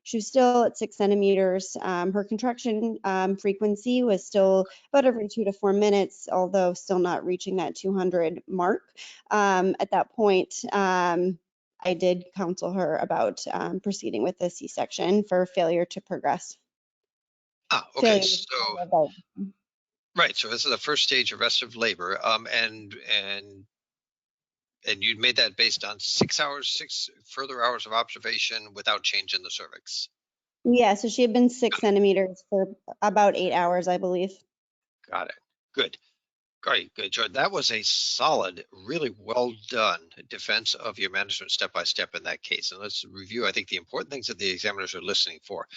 she was still at 6 centimeters. Her contraction frequency was still about every 2 to 4 minutes, although still not reaching that 200 mark. At that point, I did counsel her about proceeding with the C-section for failure to progress. Okay. So, right. So this is the first stage of arrestive labor. And you made that based on 6 further hours of observation without change in the cervix. Yeah. So she had been 6 centimeters for about 8 hours, I believe. Got it. Good. Great, good, Jordan. That was a solid, really well done defense of your management step-by-step in that case. And let's review, I think, the important things that the examiners are listening for.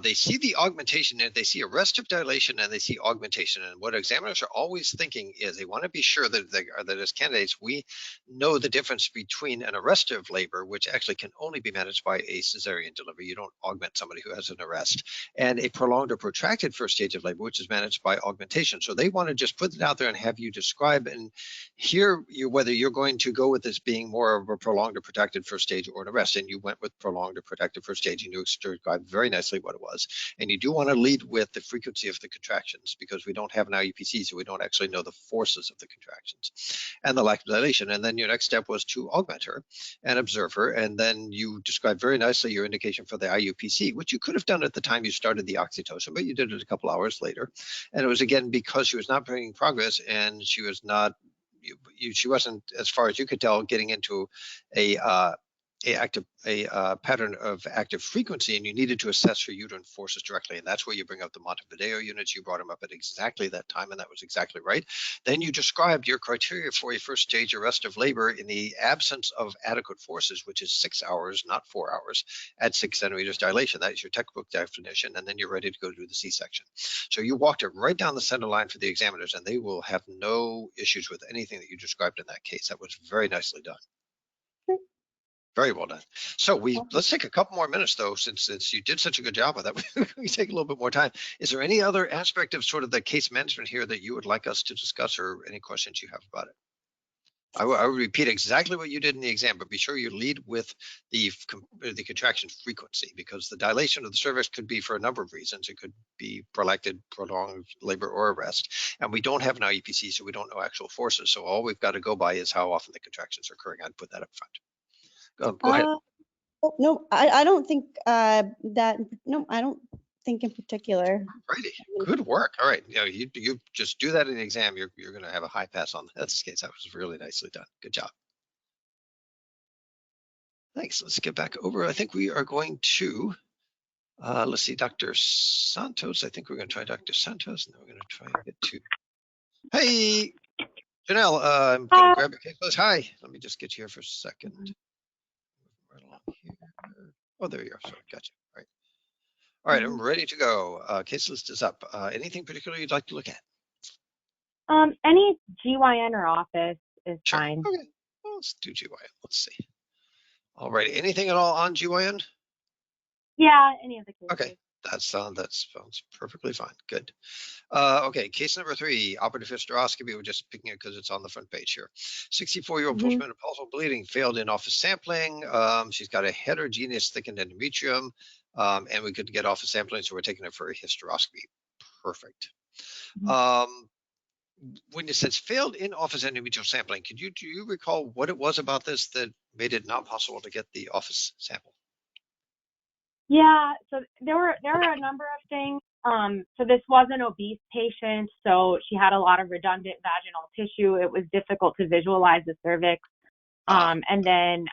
They see the augmentation, and they see arrestive dilation, and they see augmentation. And what examiners are always thinking is they want to be sure that as candidates, we know the difference between an arrestive labor, which actually can only be managed by a cesarean delivery. You don't augment somebody who has an arrest, and a prolonged or protracted first stage of labor, which is managed by augmentation. So they want to just put it out there and have you describe and hear whether you're going to go with this being more of a prolonged or protracted first stage or an arrest. And you went with prolonged or protracted first stage, and you described very nicely what it was. And you do want to lead with the frequency of the contractions, because we don't have an IUPC, so we don't actually know the forces of the contractions and the lack of dilation. And then your next step was to augment her and observe her. And then you described very nicely your indication for the IUPC, which you could have done at the time you started the oxytocin, but you did it a couple hours later. And it was, again, because she was not bringing progress, and she was not, she wasn't, as far as you could tell, getting into a pattern of active frequency, and you needed to assess her uterine forces directly. And that's where you bring up the Montevideo units. You brought them up at exactly that time, and that was exactly right. Then you described your criteria for a first stage arrestive labor in the absence of adequate forces, which is 6 hours, not 4 hours, at 6 centimeters dilation. That is your textbook definition, and then you're ready to go do the C-section. So you walked it right down the center line for the examiners, and they will have no issues with anything that you described in that case. That was very nicely done. Very well done. So let's take a couple more minutes, though, since you did such a good job of that. We take a little bit more time. Is there any other aspect of sort of the case management here that you would like us to discuss, or any questions you have about it? I would repeat exactly what you did in the exam, but be sure you lead with the contraction frequency, because the dilation of the cervix could be for a number of reasons. It could be protracted, prolonged labor, or arrest. And we don't have an IEPC, so we don't know actual forces. So all we've got to go by is how often the contractions are occurring. I'd put that up front. Go ahead. No, I don't think that. No, I don't think in particular. Righty. Good work. All right. You just do that in the exam. You're going to have a high pass on that case. That was really nicely done. Good job. Thanks. Let's get back over. I think we are going to, let's see, Dr. Santos. I think we're going to try Dr. Santos, and then we're going to try and get to, hey, Janelle, I'm going to grab your case list. Hi. Let me just get you here for a second. Right along here. Oh, there you are. Sorry, gotcha. All right. All right, I'm ready to go. Case list is up. Anything particular you'd like to look at? Any GYN or office is Sure. fine. Okay. Well, let's do GYN. Let's see. All right. Anything at all on GYN? Yeah, any of the cases. Okay. That sounds perfectly fine. Good. Okay, case number 3, operative hysteroscopy. We're just picking it because it's on the front page here. 64-year-old postmenopausal bleeding, failed in-office sampling. She's got a heterogeneous thickened endometrium, and we could get office sampling, so we're taking her for a hysteroscopy. Perfect. When it says failed in-office endometrial sampling, do you recall what it was about this that made it not possible to get the office sample? Yeah, so there were a number of things. So this was an obese patient, so she had a lot of redundant vaginal tissue. It was difficult to visualize the cervix. And then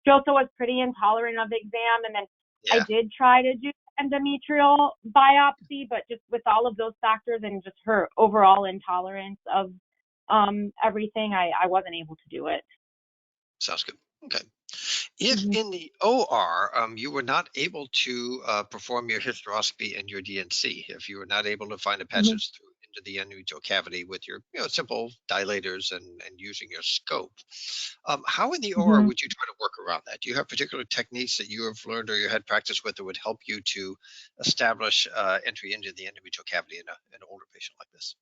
she also was pretty intolerant of the exam. And then I did try to do endometrial biopsy, but just with all of those factors and just her overall intolerance of everything, I wasn't able to do it. Sounds good. Okay. If in the OR you were not able to perform your hysteroscopy and your DNC, if you were not able to find a passage through into the endometrial cavity with your simple dilators and using your scope, how in the OR would you try to work around that? Do you have particular techniques that you have learned or you had practice with that would help you to establish entry into the endometrial cavity in an older patient like this?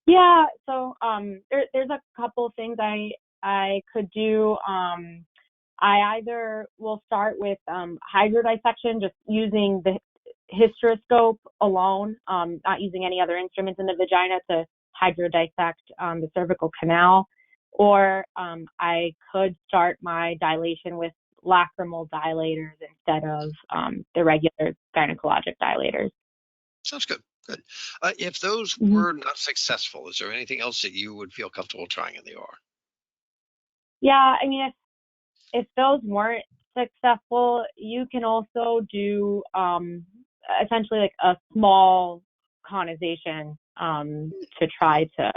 Yeah, so there's a couple things I could do. I either will start with hydrodissection, just using the hysteroscope alone, not using any other instruments in the vagina to hydrodissect the cervical canal, or I could start my dilation with lacrimal dilators instead of the regular gynecologic dilators. Sounds good. Good. If those were not successful, is there anything else that you would feel comfortable trying in the OR? Yeah, I mean, if those weren't successful, you can also do essentially like a small conization to try to,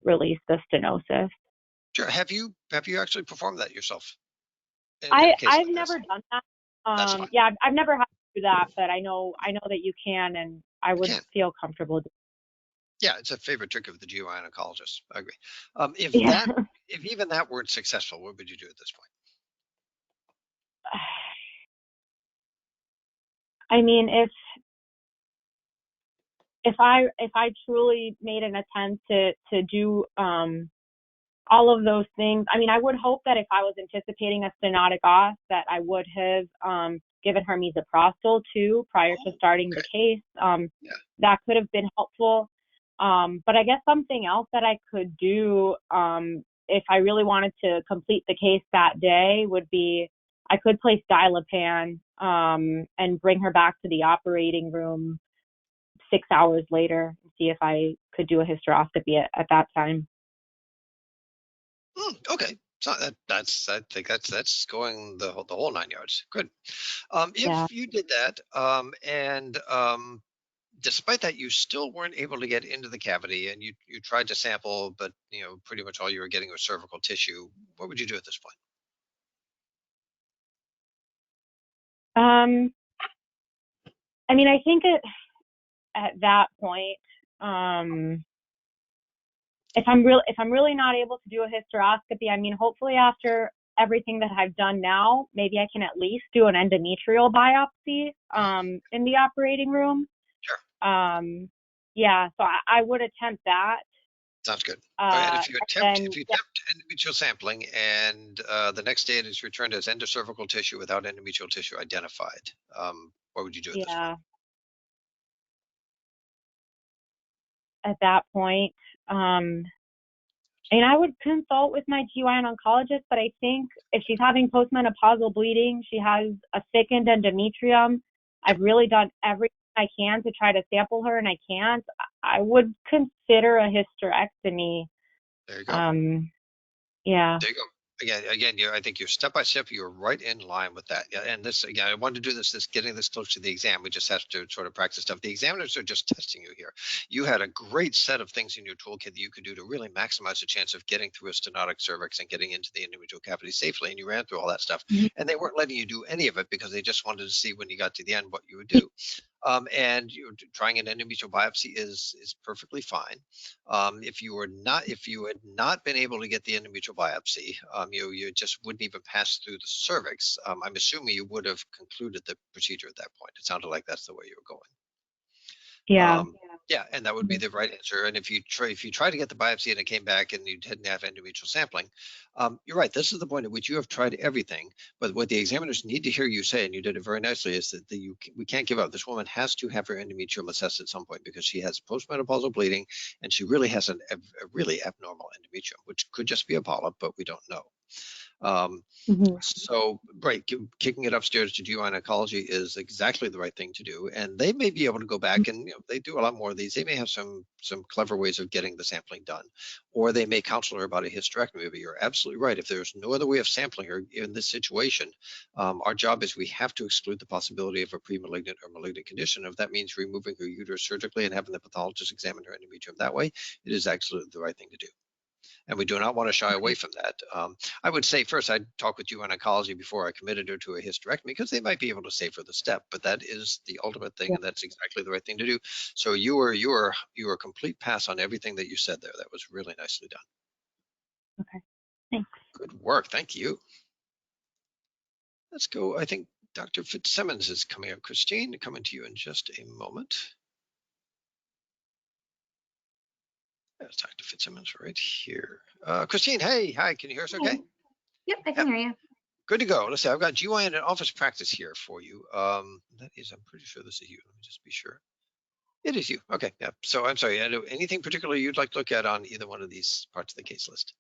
release the stenosis. Sure. Have you actually performed that yourself? In a case I've like never this? done that. That's fine. Yeah, I've never had to do that, but I know that you can, and I would feel comfortable doing. Yeah, it's a favorite trick of the GYN oncologist. I agree. Yeah. If even that weren't successful, what would you do at this point? I mean, if I truly made an attempt to do all of those things, I mean, I would hope that if I was anticipating a stenotic os, that I would have given her misoprostol too prior to starting the case. That could have been helpful. But I guess something else that I could do if I really wanted to complete the case that day would be I could place Dilapan and bring her back to the operating room 6 hours later and see if I could do a hysteroscopy at that time. Okay, so I think that's going the whole 9 yards. Good. Yeah. If you did that, and despite that, you still weren't able to get into the cavity, and you tried to sample, but pretty much all you were getting was cervical tissue. What would you do at this point? I mean, I think at that point, if I'm really not able to do a hysteroscopy, I mean, hopefully after everything that I've done now, maybe I can at least do an endometrial biopsy in the operating room. Sure. Yeah, so I would attempt that. Sounds good. And if you attempt yeah. endometrial sampling, and the next day it is returned as endocervical tissue without endometrial tissue identified, what would you do at this point? At that point, and I would consult with my GYN oncologist, but I think if she's having postmenopausal bleeding, she has a thickened endometrium. I've really done everything I can to try to sample her, and I can't. I would consider a hysterectomy. There you go. Yeah. There you go. Again, I think you're step by step. You're right in line with that. Yeah, and this again, I wanted to do this getting this close to the exam. We just have to sort of practice stuff. The examiners are just testing you here. You had a great set of things in your toolkit that you could do to really maximize the chance of getting through a stenotic cervix and getting into the endometrial cavity safely. And you ran through all that stuff, and they weren't letting you do any of it because they just wanted to see when you got to the end what you would do. And you're trying an endometrial biopsy is perfectly fine. If you had not been able to get the endometrial biopsy, you just wouldn't even pass through the cervix. I'm assuming you would have concluded the procedure at that point. It sounded like that's the way you were going. Yeah. Yeah, and that would be the right answer. And if you try to get the biopsy and it came back and you didn't have endometrial sampling, you're right. This is the point at which you have tried everything. But what the examiners need to hear you say, and you did it very nicely, is that we can't give up. This woman has to have her endometrium assessed at some point because she has postmenopausal bleeding and she really has a really abnormal endometrium, which could just be a polyp, but we don't know. So, right, kicking it upstairs to GYN oncology is exactly the right thing to do, and they may be able to go back and they do a lot more of these. They may have some clever ways of getting the sampling done, or they may counsel her about a hysterectomy. But you're absolutely right. If there's no other way of sampling her in this situation, our job is we have to exclude the possibility of a pre-malignant or malignant condition. If that means removing her uterus surgically and having the pathologist examine her endometrium that way, it is absolutely the right thing to do. And we do not want to shy away from that. I would say first I'd talk with you on oncology before I committed her to a hysterectomy because they might be able to save her the step, but that is the ultimate thing, and that's exactly the right thing to do. So you were a complete pass on everything that you said there. That was really nicely done. Okay, thanks. Good work. Thank you. Let's go. I think Dr. Fitzsimmons is coming up. Christine, coming to you in just a moment. There's Dr. Fitzsimmons right here. Christine, hey, hi, can you hear us okay? Yep, I can hear you. Good to go. Let's see, I've got GYN and office practice here for you. That is, I'm pretty sure this is you. Let me just be sure. It is you. Okay, yeah. So I'm sorry, anything particular you'd like to look at on either one of these parts of the case list?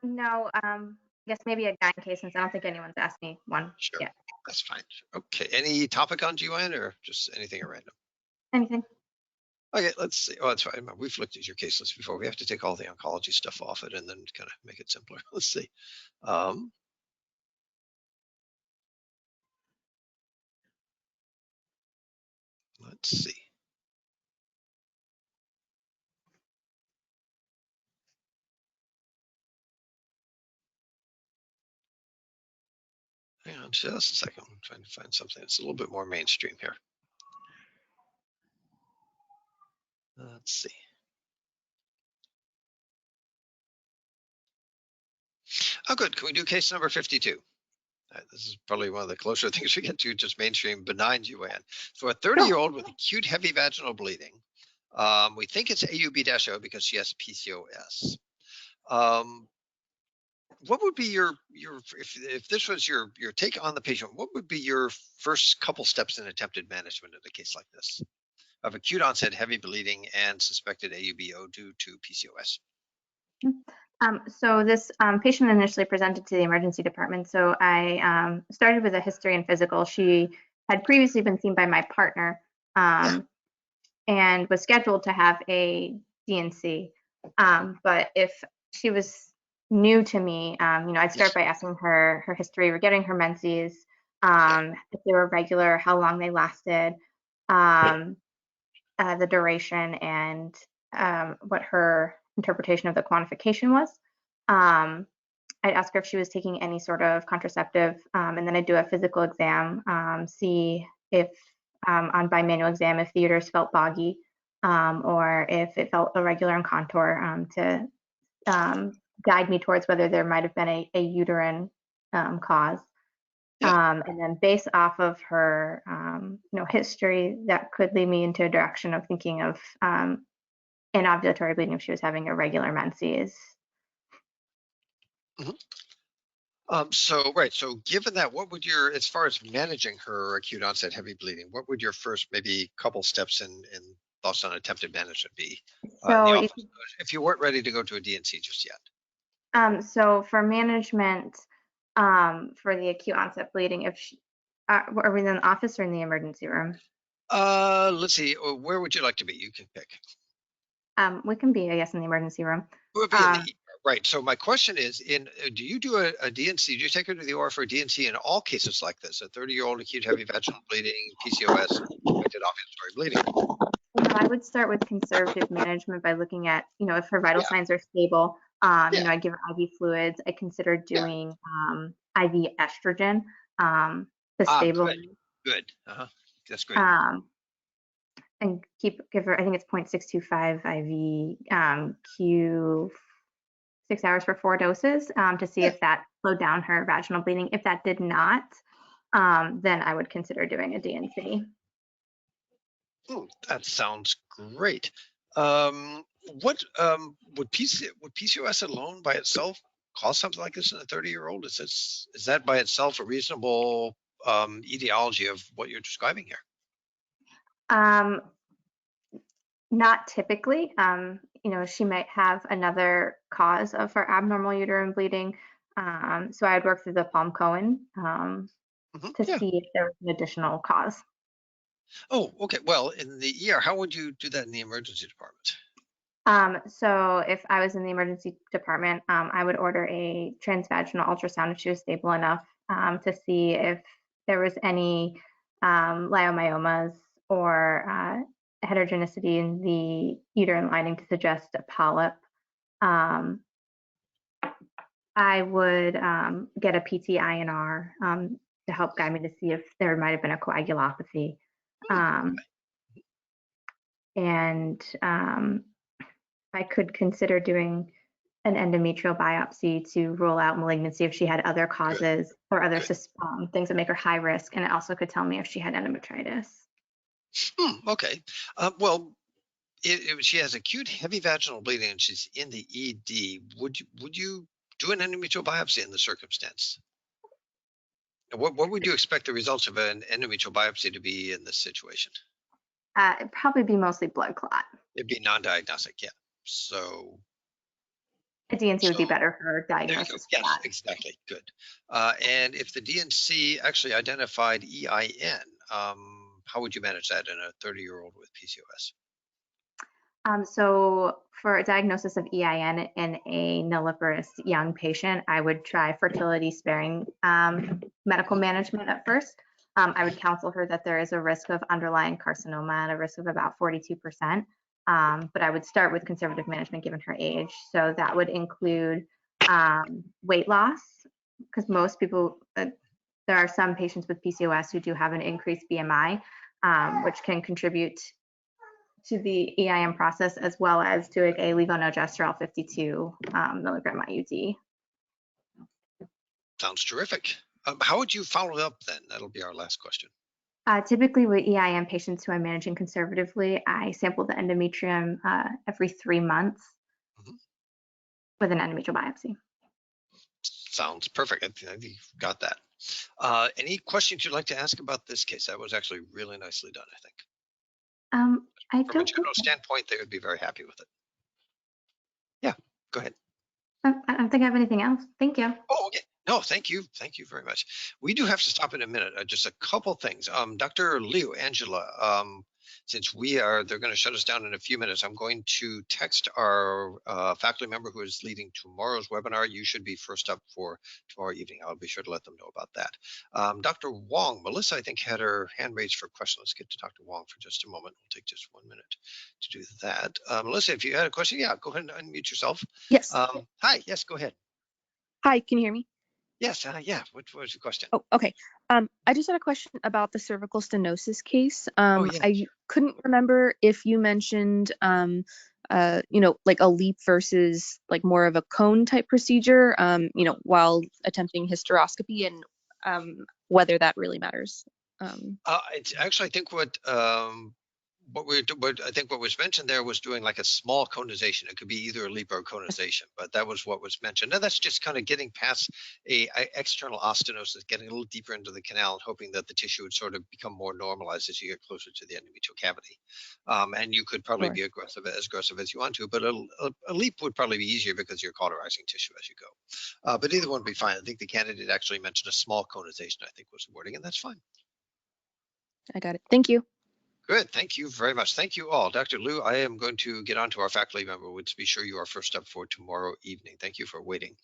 No, I guess maybe a gyne case since I don't think anyone's asked me one Sure, yet. that's fine. Okay, any topic on GYN or just anything at random? Anything. Okay, let's see. Oh, that's fine. We've looked at your case list before. We have to take all the oncology stuff off it and then kind of make it simpler. Let's see. Let's see. Hang on just a second. I'm trying to find something that's a little bit more mainstream here. Let's see. Oh, good. Can we do case number 52? This is probably one of the closer things we get to just mainstream benign GYN. So a 30-year-old with acute heavy vaginal bleeding. We think it's AUB-O because she has PCOS. What would be your if this was your take on the patient, what would be your first couple steps in attempted management in a case like this of acute onset heavy bleeding and suspected AUB-O due to PCOS? So this patient initially presented to the emergency department. So I started with a history and physical. She had previously been seen by my partner and was scheduled to have a DNC. But if she was new to me, I'd start by asking her history. We're getting her menses, if they were regular, how long they lasted, the duration, and what her interpretation of the quantification was. I'd ask her if she was taking any sort of contraceptive, and then I'd do a physical exam, see if on bimanual exam if the uterus felt boggy, or if it felt irregular in contour, to guide me towards whether there might have been a uterine cause. And then based off of her history, that could lead me into a direction of thinking of an ovulatory bleeding if she was having irregular menses. So given that, what would your, as far as managing her acute onset heavy bleeding, what would your first maybe couple steps in thoughts on attempted management be in the office, if you weren't ready to go to a DNC just yet? So for management, for the acute onset bleeding, if she, are we in the office or in the emergency room? Let's see, where would you like to be? You can pick. We can be, I guess, in the emergency room. We'll be in the right. So my question is, do you do a DNC? Do you take her to the OR for a DNC in all cases like this? A 30-year-old acute heavy vaginal bleeding, PCOS, suspected ovulatory bleeding. I would start with conservative management by looking at, if her vital signs are stable. I give her IV fluids. I consider doing IV estrogen to stabilize. Good. That's great. And give her, I think it's 0.625 IV Q 6 hours for 4 doses to see if that slowed down her vaginal bleeding. If that did not, then I would consider doing a DNC. That sounds great. What would PCOS alone by itself cause something like this in a 30-year-old? Is that by itself a reasonable etiology of what you're describing here? Not typically. She might have another cause of her abnormal uterine bleeding. So I'd work through the Palm-Cohen to see if there was an additional cause. Oh, okay. Well, in the ER, how would you do that in the emergency department? So if I was in the emergency department, I would order a transvaginal ultrasound if she was stable enough to see if there was any leiomyomas or heterogenicity in the uterine lining to suggest a polyp. I would get a PT-INR to help guide me to see if there might have been a coagulopathy. And I could consider doing an endometrial biopsy to rule out malignancy if she had other causes or other things that make her high risk. And it also could tell me if she had endometritis. Okay. Well, if she has acute heavy vaginal bleeding and she's in the ED, would you do an endometrial biopsy in the circumstance? What would you expect the results of an endometrial biopsy to be in this situation? It'd probably be mostly blood clot. It'd be non-diagnostic, yeah. So a DNC would be better for diagnosis. Yes, exactly. Good. And if the DNC actually identified EIN, how would you manage that in a 30-year-old with PCOS? So for a diagnosis of EIN in a nulliparous young patient, I would try fertility sparing medical management at first. I would counsel her that there is a risk of underlying carcinoma at a risk of about 42%. But I would start with conservative management given her age. So that would include weight loss, because most people, there are some patients with PCOS who do have an increased BMI, which can contribute to the EIM process, as well as doing a levonorgestrel 52 milligram IUD. Sounds terrific. How would you follow up then? That'll be our last question. Typically with EIM patients who I'm managing conservatively, I sample the endometrium every 3 months with an endometrial biopsy. Sounds perfect. I think you've got that. Any questions you'd like to ask about this case? That was actually really nicely done, I think. From a general standpoint, they would be very happy with it. Yeah, go ahead. I don't think I have anything else. Thank you. Oh, okay. No, thank you. Thank you very much. We do have to stop in a minute. Just a couple things. Dr. Liu, Angela, since they're going to shut us down in a few minutes, I'm going to text our faculty member who is leading tomorrow's webinar. You should be first up for tomorrow evening. I'll be sure to let them know about that. Dr. Wong, Melissa, I think, had her hand raised for a question. Let's get to Dr. Wong for just a moment. We'll take just 1 minute to do that. Melissa, if you had a question, yeah, go ahead and unmute yourself. Yes. Hi, yes, go ahead. Hi, can you hear me? Yes, yeah. What was your question? Oh, okay. I just had a question about the cervical stenosis case. Yeah, I couldn't remember if you mentioned, like a LEEP versus like more of a cone type procedure, while attempting hysteroscopy, and whether that really matters. It's actually, I think what was mentioned there was doing like a small conization. It could be either a LEEP or a conization, but that was what was mentioned. And that's just kind of getting past a external ostenosis, getting a little deeper into the canal and hoping that the tissue would sort of become more normalized as you get closer to the endometrial cavity. And you could probably be as aggressive as you want to, but a LEEP would probably be easier because you're cauterizing tissue as you go. But either one would be fine. I think the candidate actually mentioned a small conization, I think was the wording, and that's fine. I got it. Thank you. Good. Thank you very much. Thank you all. Dr. Liu, I am going to get on to our faculty member to be sure you are first up for tomorrow evening. Thank you for waiting.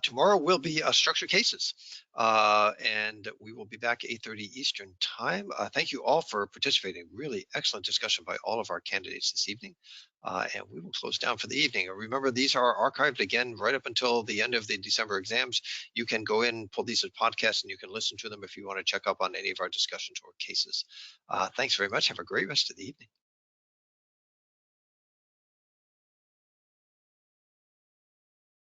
Tomorrow will be structured cases, and we will be back at 8:30 Eastern time. Thank you all for participating. Really excellent discussion by all of our candidates this evening. And we will close down for the evening. Remember, these are archived again right up until the end of the December exams. You can go in, pull these as podcasts, and you can listen to them if you want to check up on any of our discussions or cases. Thanks very much. Have a great rest of the evening.